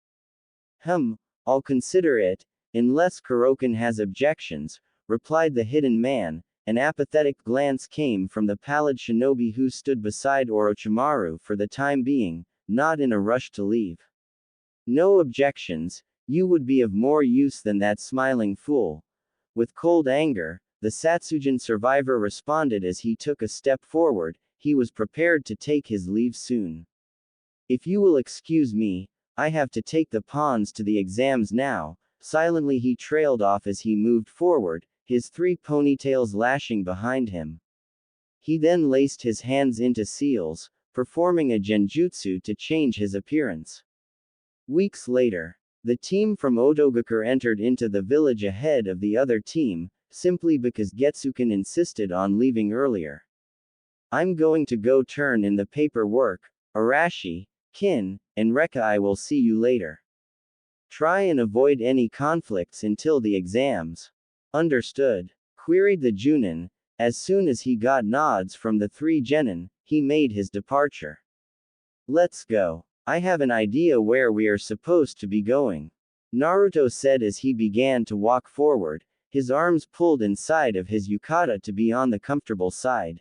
I'll consider it, unless Kurokan has objections, replied the hidden man. An apathetic glance came from the pallid shinobi who stood beside Orochimaru for the time being, not in a rush to leave. No objections, you would be of more use than that smiling fool. With cold anger, the Satsujin survivor responded as he took a step forward. He was prepared to take his leave soon. If you will excuse me, I have to take the pawns to the exams now. Silently he trailed off as he moved forward, his three ponytails lashing behind him. He then laced his hands into seals, performing a genjutsu to change his appearance. Weeks later, the team from Otogakure entered into the village ahead of the other team, simply because Getsuken insisted on leaving earlier. I'm going to go turn in the paperwork, Arashi, Kin, and Rekka. I will see you later. Try and avoid any conflicts until the exams. Understood? Queried the Junin. As soon as he got nods from the three genin, he made his departure. Let's go. I have an idea where we are supposed to be going, Naruto said as he began to walk forward, his arms pulled inside of his yukata to be on the comfortable side.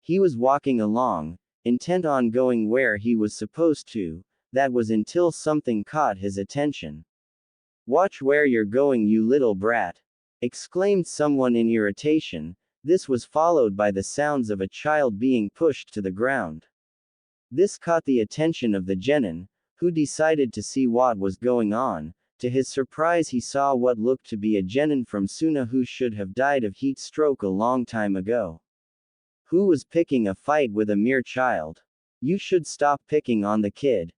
He was walking along, intent on going where he was supposed to. That was until something caught his attention. Watch where you're going, you little brat! Exclaimed someone in irritation. This was followed by the sounds of a child being pushed to the ground. This caught the attention of the genin, who decided to see what was going on. To his surprise, he saw what looked to be a genin from Suna who should have died of heat stroke a long time ago. Who was picking a fight with a mere child? You should stop picking on the kid.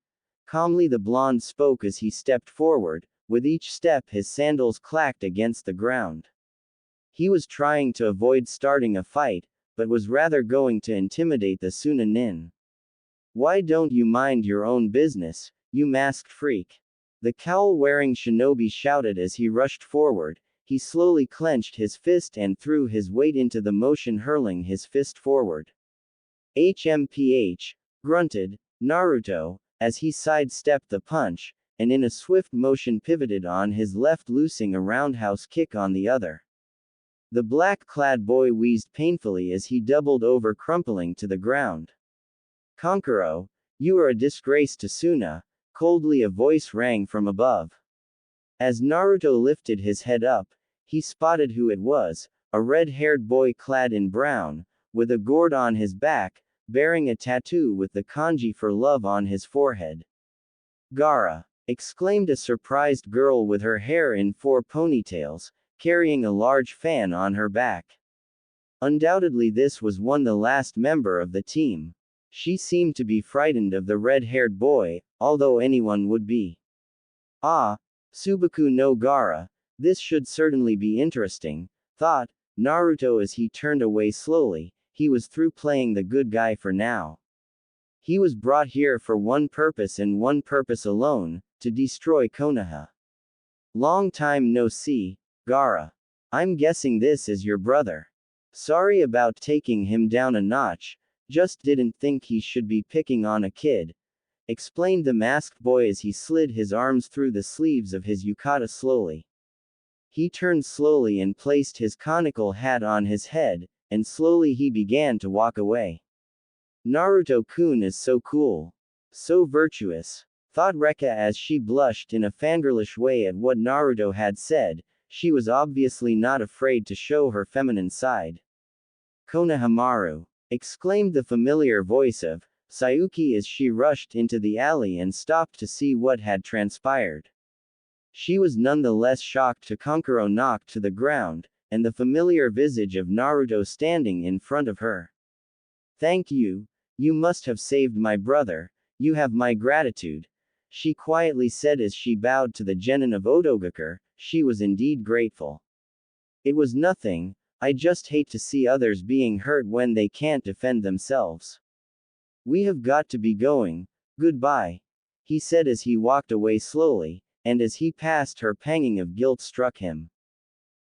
Calmly the blonde spoke as he stepped forward. With each step his sandals clacked against the ground. He was trying to avoid starting a fight, but was rather going to intimidate the Suna nin. Why don't you mind your own business, you masked freak? The cowl-wearing shinobi shouted as he rushed forward. He slowly clenched his fist and threw his weight into the motion, hurling his fist forward. HMPH, grunted, Naruto, as he sidestepped the punch, and in a swift motion pivoted on his left, loosing a roundhouse kick on the other. The black-clad boy wheezed painfully as he doubled over, crumpling to the ground. Kankuro, you are a disgrace to Suna, coldly a voice rang from above. As Naruto lifted his head up, he spotted who it was, a red-haired boy clad in brown, with a gourd on his back, bearing a tattoo with the kanji for love on his forehead. Gaara! Exclaimed a surprised girl with her hair in 4 ponytails, carrying a large fan on her back. Undoubtedly this was the last member of the team. She seemed to be frightened of the red-haired boy, although anyone would be. Ah, Subaku no Gaara, this should certainly be interesting, thought Naruto as he turned away slowly. He was through playing the good guy for now. He was brought here for one purpose and one purpose alone, to destroy Konoha. Long time no see, Gaara. I'm guessing this is your brother. Sorry about taking him down a notch, just didn't think he should be picking on a kid, explained the masked boy as he slid his arms through the sleeves of his yukata slowly. He turned slowly and placed his conical hat on his head, and slowly he began to walk away. Naruto-kun is so cool. So virtuous, thought Rekka as she blushed in a fangirlish way at what Naruto had said. She was obviously not afraid to show her feminine side. Konohamaru! Exclaimed the familiar voice of Sayuki as she rushed into the alley and stopped to see what had transpired. She was none the less shocked to Kankuro knocked to the ground, and the familiar visage of Naruto standing in front of her. Thank you, you must have saved my brother, you have my gratitude, she quietly said as she bowed to the genin of Otogakure. She was indeed grateful. It was nothing, I just hate to see others being hurt when they can't defend themselves. We have got to be going, goodbye, he said as he walked away slowly, and as he passed her, panging of guilt struck him.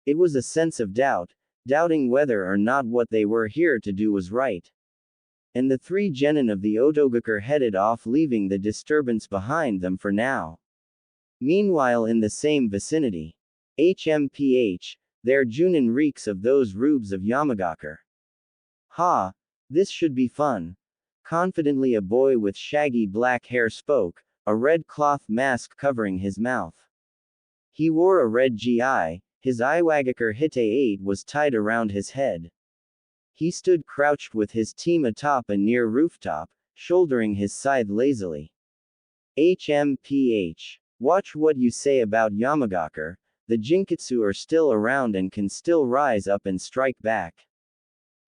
It was a sense of doubt, doubting whether or not what they were here to do was right. And the 3 genin of the Otogakure headed off, leaving the disturbance behind them for now. Meanwhile, in the same vicinity, HMPH, their Junin reeks of those rubes of Yamagakure. Ha! This should be fun. Confidently a boy with shaggy black hair spoke, a red cloth mask covering his mouth. He wore a red gi, his Iwagakure Hite 8 was tied around his head. He stood crouched with his team atop a near rooftop, shouldering his scythe lazily. HMPH. Watch what you say about Yamagakure, the Jinkitsu are still around and can still rise up and strike back.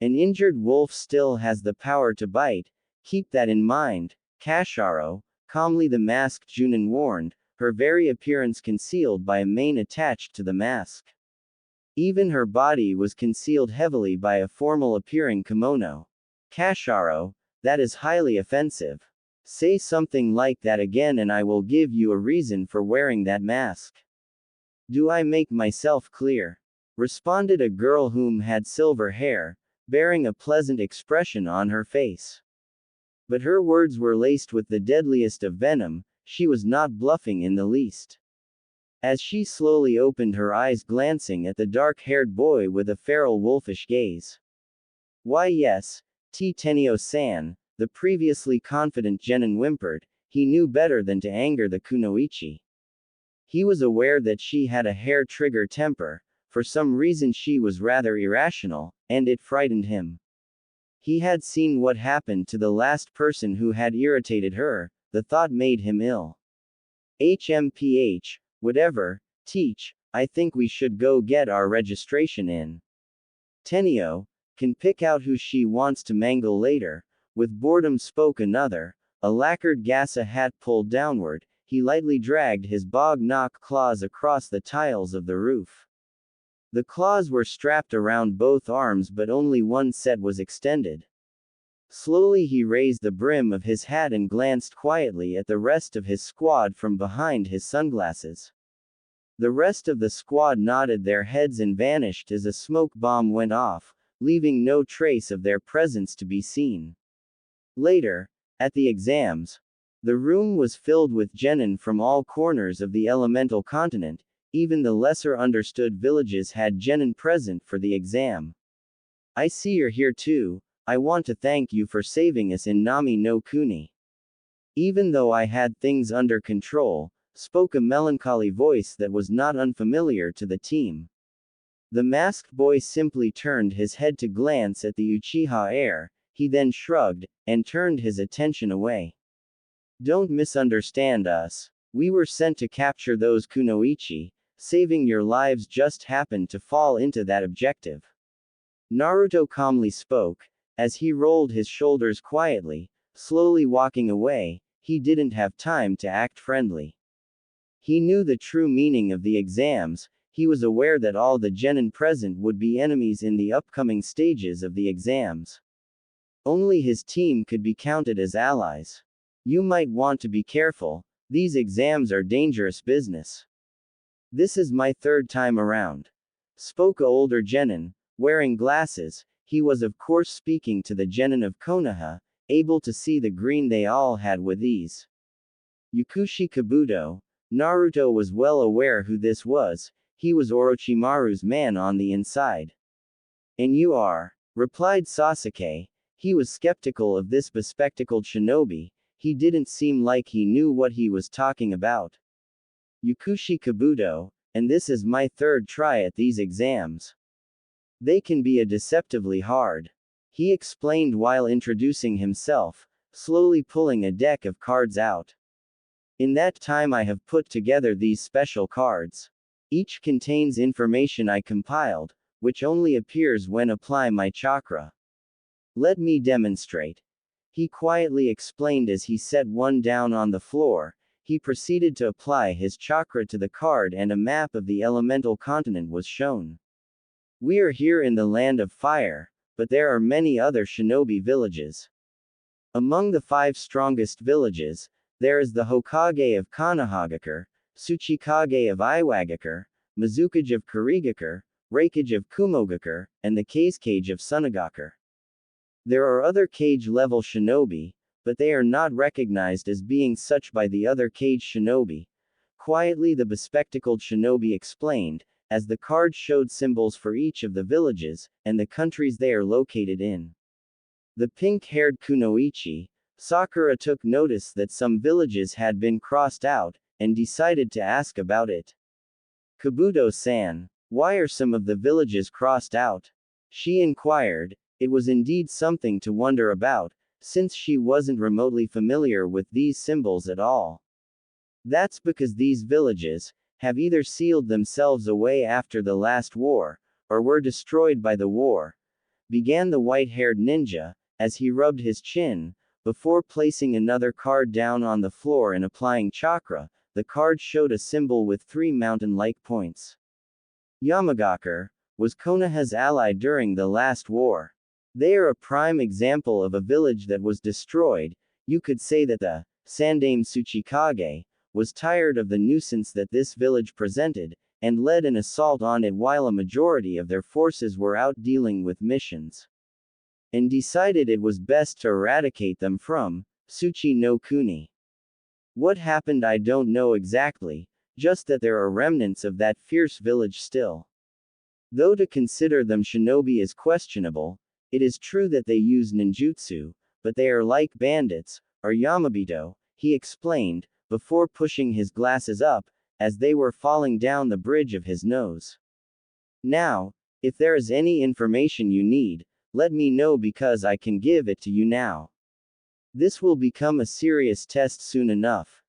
An injured wolf still has the power to bite, keep that in mind, Kasharo, calmly the masked Junin warned, her very appearance concealed by a mane attached to the mask. Even her body was concealed heavily by a formal-appearing kimono. Kasharo, that is highly offensive. Say something like that again and I will give you a reason for wearing that mask. Do I make myself clear? Responded a girl whom had silver hair, bearing a pleasant expression on her face. But her words were laced with the deadliest of venom, she was not bluffing in the least. As she slowly opened her eyes, glancing at the dark-haired boy with a feral wolfish gaze. Why yes, Tenio-san, the previously confident genin whimpered, he knew better than to anger the kunoichi. He was aware that she had a hair-trigger temper, for some reason she was rather irrational, and it frightened him. He had seen what happened to the last person who had irritated her, the thought made him ill. HMPH, whatever, teach, I think we should go get our registration in. Tenio, can pick out who she wants to mangle later, with boredom spoke another, a lacquered gassa hat pulled downward, he lightly dragged his bog-knock claws across the tiles of the roof. The claws were strapped around both arms but only one set was extended. Slowly he raised the brim of his hat and glanced quietly at the rest of his squad from behind his sunglasses. The rest of the squad nodded their heads and vanished as a smoke bomb went off, leaving no trace of their presence to be seen. Later, At the exams, the room was filled with genin from all corners of the elemental continent. Even the lesser understood villages had genin present for the exam. I see you're here too. I want to thank you for saving us in Nami no Kuni. Even though I had things under control, spoke a melancholy voice that was not unfamiliar to the team. The masked boy simply turned his head to glance at the Uchiha heir. He then shrugged, and turned his attention away. Don't misunderstand us. We were sent to capture those kunoichi. Saving your lives just happened to fall into that objective. Naruto calmly spoke, as he rolled his shoulders quietly, slowly walking away. He didn't have time to act friendly. He knew the true meaning of the exams. He was aware that all the genin present would be enemies in the upcoming stages of the exams. Only his team could be counted as allies. You might want to be careful. These exams are dangerous business. This is my third time around. Spoke a older genin, wearing glasses. He was of course speaking to the genin of Konoha, able to see the green they all had with ease. Yukushi Kabuto. Naruto was well aware who this was. He was Orochimaru's man on the inside. And you are? Replied Sasuke. He was skeptical of this bespectacled shinobi. He didn't seem like he knew what he was talking about. Yukushi Kabuto, and this is my third try at these exams. They can be a deceptively hard. He explained while introducing himself, slowly pulling a deck of cards out. In that time I have put together these special cards. Each contains information I compiled, which only appears when apply my chakra. Let me demonstrate. He quietly explained as he set one down on the floor. He proceeded to apply his chakra to the card and a map of the elemental continent was shown. We are here in the land of fire, but there are many other shinobi villages. Among the 5 strongest villages, there is the Hokage of Konohagakure, Tsuchikage of Iwagakure, Mizukage of Kurigakure, Reikage of Kumogakure, and the Kazekage of Sunagakure. There are other cage-level shinobi, but they are not recognized as being such by the other cage shinobi. Quietly the bespectacled shinobi explained, as the card showed symbols for each of the villages, and the countries they are located in. The pink-haired kunoichi, Sakura took notice that some villages had been crossed out, and decided to ask about it. Kabuto-san, why are some of the villages crossed out? She inquired. It was indeed something to wonder about, since she wasn't remotely familiar with these symbols at all. That's because these villages have either sealed themselves away after the last war, or were destroyed by the war, began the white-haired ninja, as he rubbed his chin, before placing another card down on the floor and applying chakra. The card showed a symbol with 3 mountain-like points. Yamagakure was Konoha's ally during the last war. They are a prime example of a village that was destroyed. You could say that the Sandaime Tsuchikage was tired of the nuisance that this village presented, and led an assault on it while a majority of their forces were out dealing with missions. And decided it was best to eradicate them from Tsuchi no Kuni. What happened I don't know exactly, just that there are remnants of that fierce village still. Though to consider them shinobi is questionable, it is true that they use ninjutsu, but they are like bandits, or yamabito, he explained, before pushing his glasses up, as they were falling down the bridge of his nose. Now, if there is any information you need, let me know because I can give it to you now. This will become a serious test soon enough.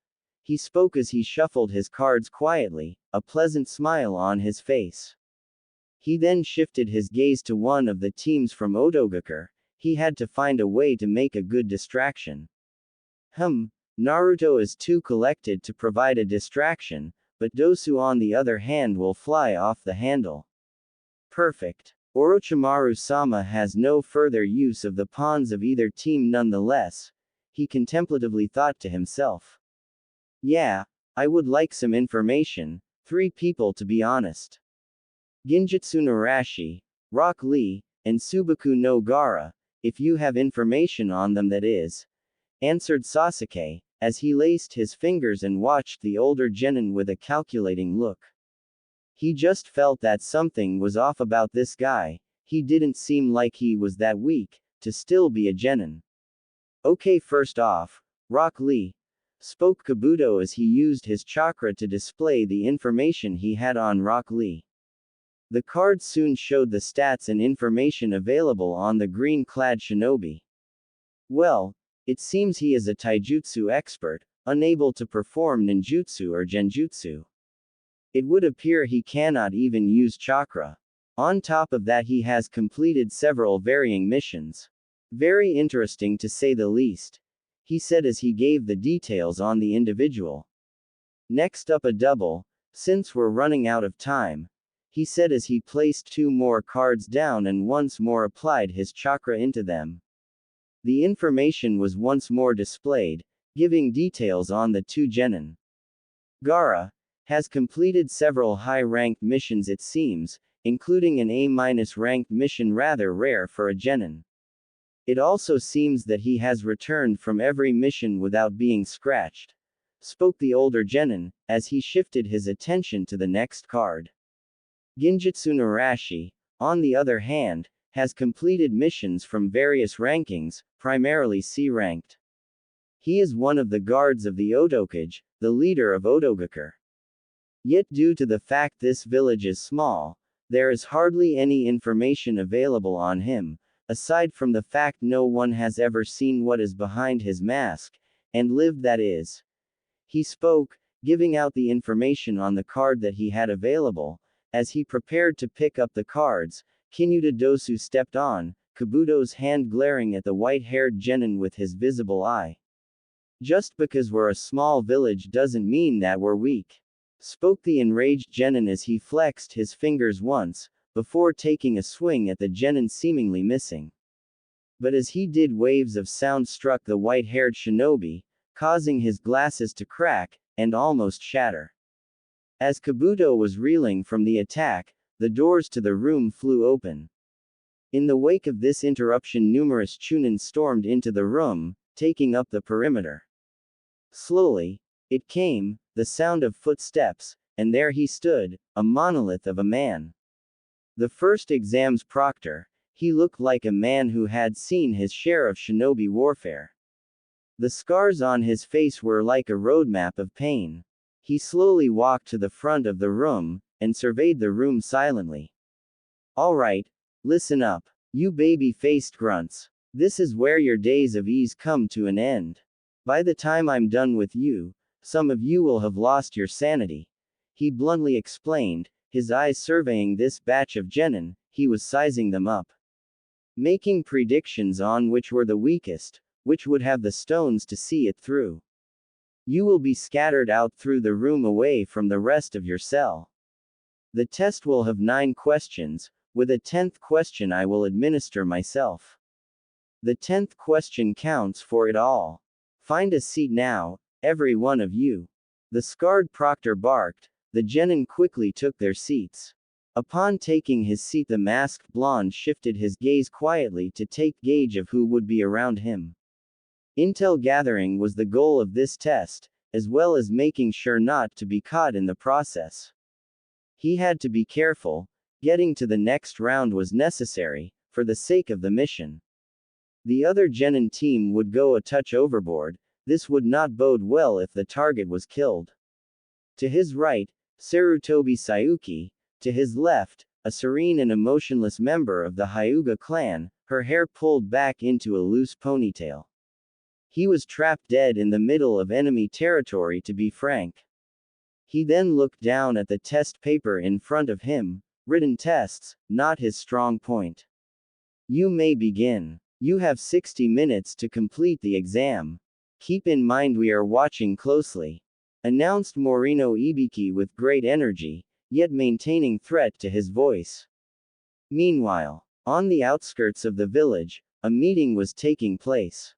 He spoke as he shuffled his cards quietly, a pleasant smile on his face. He then shifted his gaze to one of the teams from Odogakure. He had to find a way to make a good distraction. Naruto is too collected to provide a distraction, but Dosu on the other hand will fly off the handle. Perfect. Orochimaru-sama has no further use of the pawns of either team nonetheless, he contemplatively thought to himself. Yeah, I would like some information, 3 people to be honest. Genjutsu Narashi, Rock Lee, and Subaku no Gaara, if you have information on them that is. answered Sasuke, as he laced his fingers and watched the older genin with a calculating look. He just felt that something was off about this guy. He didn't seem like he was that weak to still be a genin. Okay, first off, Rock Lee, spoke Kabuto as he used his chakra to display the information he had on Rock Lee. The card soon showed the stats and information available on the green-clad shinobi. Well, it seems he is a taijutsu expert, unable to perform ninjutsu or genjutsu. It would appear he cannot even use chakra. On top of that, he has completed several varying missions. Very interesting to say the least, he said as he gave the details on the individual. Next up, a double, since we're running out of time, he said as he placed 2 more cards down and once more applied his chakra into them. The information was once more displayed, giving details on the 2 genin. Gaara has completed several high-ranked missions, it seems, including an A-ranked mission, rather rare for a genin. It also seems that he has returned from every mission without being scratched, spoke the older genin, as he shifted his attention to the next card. Genjutsu Narashi, on the other hand, has completed missions from various rankings, primarily C-ranked. He is one of the guards of the Otokage, the leader of Otogakure. Yet due to the fact this village is small, there is hardly any information available on him, aside from the fact no one has ever seen what is behind his mask, and lived, that is. He spoke, giving out the information on the card that he had available. As he prepared to pick up the cards, Kinuta Dosu stepped on, Kabuto's hand glaring at the white-haired genin with his visible eye. Just because we're a small village doesn't mean that we're weak, spoke the enraged genin as he flexed his fingers once, before taking a swing at the genin seemingly missing. But as he did, waves of sound struck the white-haired shinobi, causing his glasses to crack, and almost shatter. As Kabuto was reeling from the attack, the doors to the room flew open. In the wake of this interruption, numerous chunin stormed into the room, taking up the perimeter. Slowly, it came, the sound of footsteps, and there he stood, a monolith of a man. The first exam's proctor, he looked like a man who had seen his share of shinobi warfare. The scars on his face were like a roadmap of pain. He slowly walked to the front of the room, and surveyed the room silently. Alright, listen up, you baby-faced grunts. This is where your days of ease come to an end. By the time I'm done with you, some of you will have lost your sanity. He bluntly explained, his eyes surveying this batch of genin. He was sizing them up, making predictions on which were the weakest, which would have the stones to see it through. You will be scattered out through the room away from the rest of your cell. The test will have 9 questions, with a 10th question I will administer myself. The 10th question counts for it all. Find a seat now, every one of you. The scarred proctor barked. The genin quickly took their seats. Upon taking his seat, the masked blonde shifted his gaze quietly to take gauge of who would be around him. Intel gathering was the goal of this test, as well as making sure not to be caught in the process. He had to be careful. Getting to the next round was necessary, for the sake of the mission. The other genin team would go a touch overboard. This would not bode well if the target was killed. To his right, Sarutobi Sayuki. To his left, a serene and emotionless member of the Hyuga clan, her hair pulled back into a loose ponytail. He was trapped dead in the middle of enemy territory, to be frank. He then looked down at the test paper in front of him. Written tests, not his strong point. You may begin. You have 60 minutes to complete the exam. Keep in mind we are watching closely, announced Morino Ibiki with great energy, yet maintaining threat to his voice. Meanwhile, on the outskirts of the village, a meeting was taking place.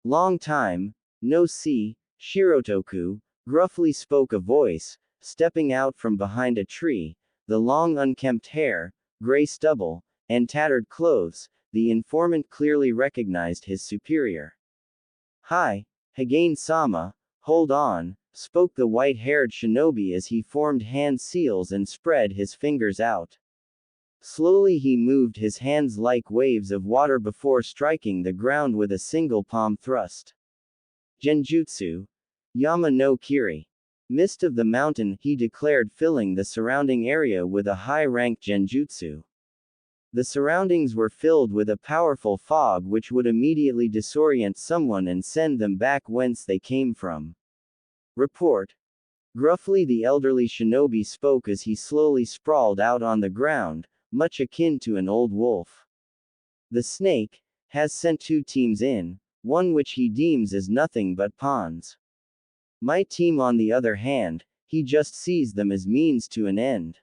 Long time, no see, Shirotoku, gruffly spoke a voice, stepping out from behind a tree, the long unkempt hair, gray stubble, and tattered clothes. The informant clearly recognized his superior. Hi, Hagane-sama, hold on, spoke the white-haired shinobi as he formed hand seals and spread his fingers out. Slowly he moved his hands like waves of water before striking the ground with a single palm thrust. Genjutsu. Yama no Kiri. Mist of the mountain, he declared, filling the surrounding area with a high-ranked genjutsu. The surroundings were filled with a powerful fog which would immediately disorient someone and send them back whence they came from. Report. Gruffly the elderly shinobi spoke as he slowly sprawled out on the ground, much akin to an old wolf. The snake has sent 2 teams in, one which he deems as nothing but pawns. My team, on the other hand, he just sees them as means to an end.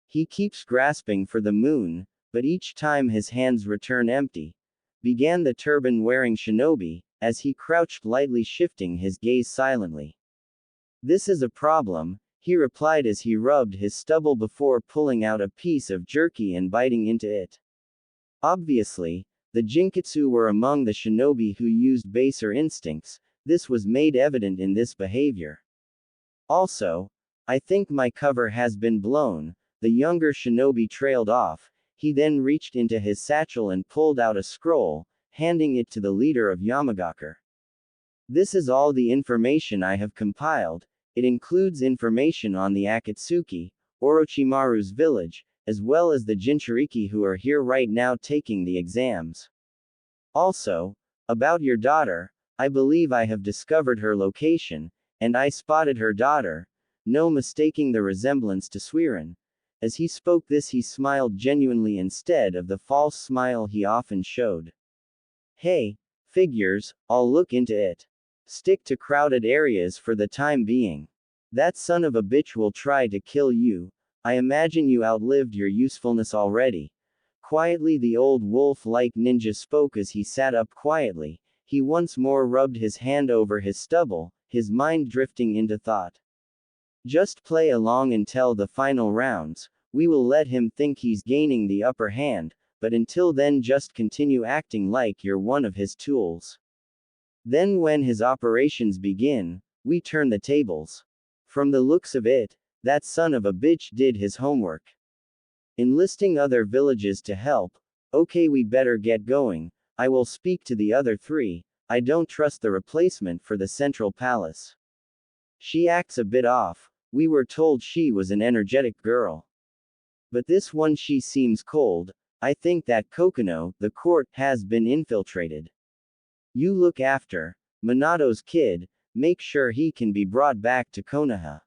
He keeps grasping for the moon, but each time his hands return empty, began the turban-wearing shinobi, as he crouched lightly, shifting his gaze silently. This is a problem, he replied as he rubbed his stubble before pulling out a piece of jerky and biting into it. Obviously, the Jinkitsu were among the shinobi who used baser instincts. This was made evident in this behavior. Also, I think my cover has been blown, the younger shinobi trailed off. He then reached into his satchel and pulled out a scroll, handing it to the leader of Yamagakure. This is all the information I have compiled. It includes information on the Akatsuki, Orochimaru's village, as well as the Jinchuriki who are here right now taking the exams. Also, about your daughter, I believe I have discovered her location, and I spotted her daughter, no mistaking the resemblance to Suiren. As he spoke this he smiled genuinely instead of the false smile he often showed. Hey, figures, I'll look into it. Stick to crowded areas for the time being. That son of a bitch will try to kill you. I imagine you outlived your usefulness already. Quietly the old wolf-like ninja spoke as he sat up quietly. He once more rubbed his hand over his stubble, his mind drifting into thought. Just play along until the final rounds. We will let him think he's gaining the upper hand, but until then just continue acting like you're one of his tools. Then when his operations begin, we turn the tables. From the looks of it, that son of a bitch did his homework. Enlisting other villages to help. Okay, we better get going. I will speak to the other 3. I don't trust the replacement for the central palace. She acts a bit off. We were told she was an energetic girl. But this one, she seems cold. I think that Kokono, the court, has been infiltrated. You look after Minato's kid, make sure he can be brought back to Konoha.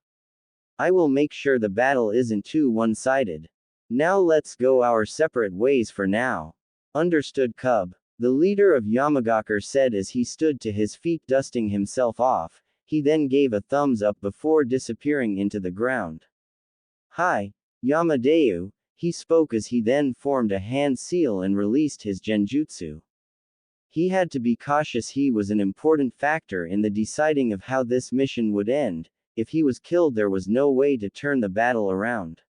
I will make sure the battle isn't too one-sided. Now let's go our separate ways for now. Understood, Cub. The leader of Yamagakure said as he stood to his feet dusting himself off. He then gave a thumbs up before disappearing into the ground. Hi, Yamadeu, he spoke as he then formed a hand seal and released his genjutsu. He had to be cautious. He was an important factor in the deciding of how this mission would end. If he was killed, there was no way to turn the battle around.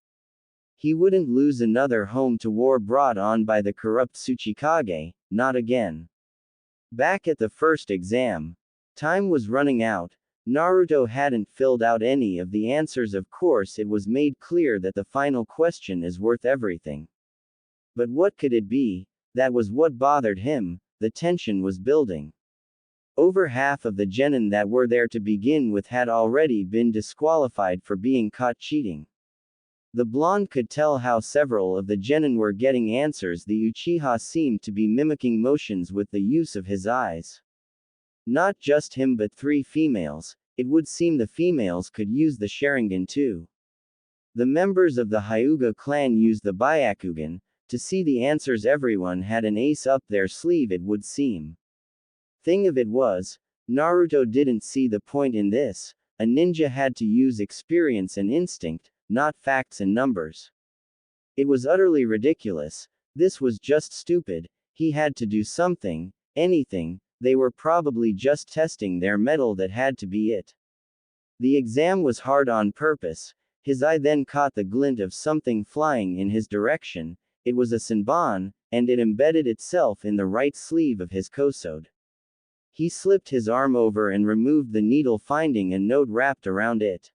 He wouldn't lose another home to war brought on by the corrupt Tsuchikage, not again. Back at the first exam. Time was running out. Naruto hadn't filled out any of the answers. Of course, it was made clear that the final question is worth everything. But what could it be? That was what bothered him. The tension was building. Over half of the genin that were there to begin with had already been disqualified for being caught cheating. The blonde could tell how several of the genin were getting answers. The Uchiha seemed to be mimicking motions with the use of his eyes. Not just him but 3 females, it would seem the females could use the Sharingan too. The members of the Hyuga clan used the Byakugan. To see the answers, everyone had an ace up their sleeve, it would seem. Thing of it was, Naruto didn't see the point in this. A ninja had to use experience and instinct, not facts and numbers. It was utterly ridiculous. This was just stupid. He had to do something, anything. They were probably just testing their mettle. That had to be it. The exam was hard on purpose. His eye then caught the glint of something flying in his direction. It was a senbon, and it embedded itself in the right sleeve of his kosode. He slipped his arm over and removed the needle, finding a note wrapped around it.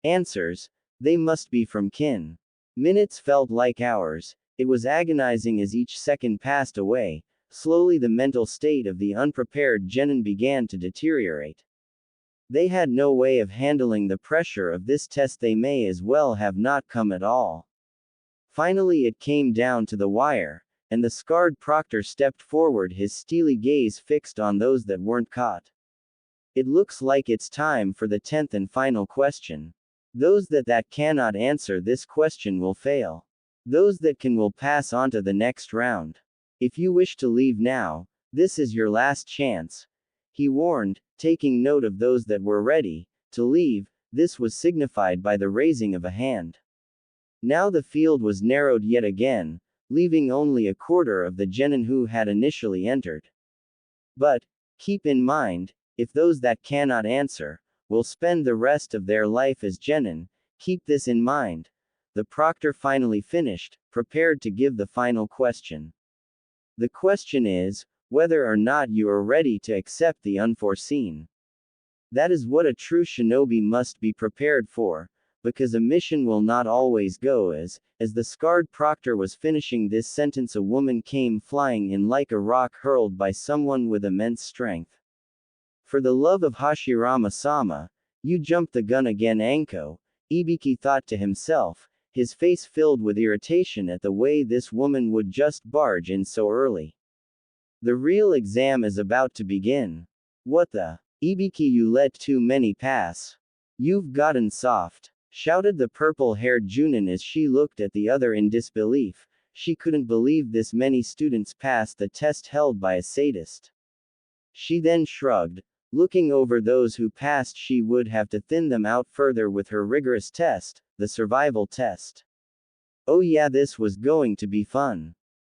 Answers. They must be from Kin. Minutes felt like hours. It was agonizing as each second passed away. Slowly the mental state of the unprepared genin began to deteriorate. They had no way of handling the pressure of this test. They may as well have not come at all. Finally it came down to the wire, and the scarred proctor stepped forward, his steely gaze fixed on those that weren't caught. It looks like it's time for the 10th and final question. Those that cannot answer this question will fail. Those that can will pass on to the next round. If you wish to leave now, this is your last chance, he warned, taking note of those that were ready to leave. This was signified by the raising of a hand. Now the field was narrowed yet again, leaving only a quarter of the genin who had initially entered. But, keep in mind, if those that cannot answer will spend the rest of their life as genin, keep this in mind. The proctor finally finished, prepared to give the final question. The question is, whether or not you are ready to accept the unforeseen. That is what a true shinobi must be prepared for, because a mission will not always go as the scarred proctor was finishing this sentence, a woman came flying in like a rock hurled by someone with immense strength. For the love of Hashirama-sama, you jumped the gun again, Anko, Ibiki thought to himself, his face filled with irritation at the way this woman would just barge in so early. The real exam is about to begin. What the? Ibiki, you let too many pass. You've gotten soft, shouted the purple-haired Junin as she looked at the other in disbelief. She couldn't believe this many students passed the test held by a sadist. She then shrugged. Looking over those who passed, she would have to thin them out further with her rigorous test, the survival test. Oh yeah, this was going to be fun.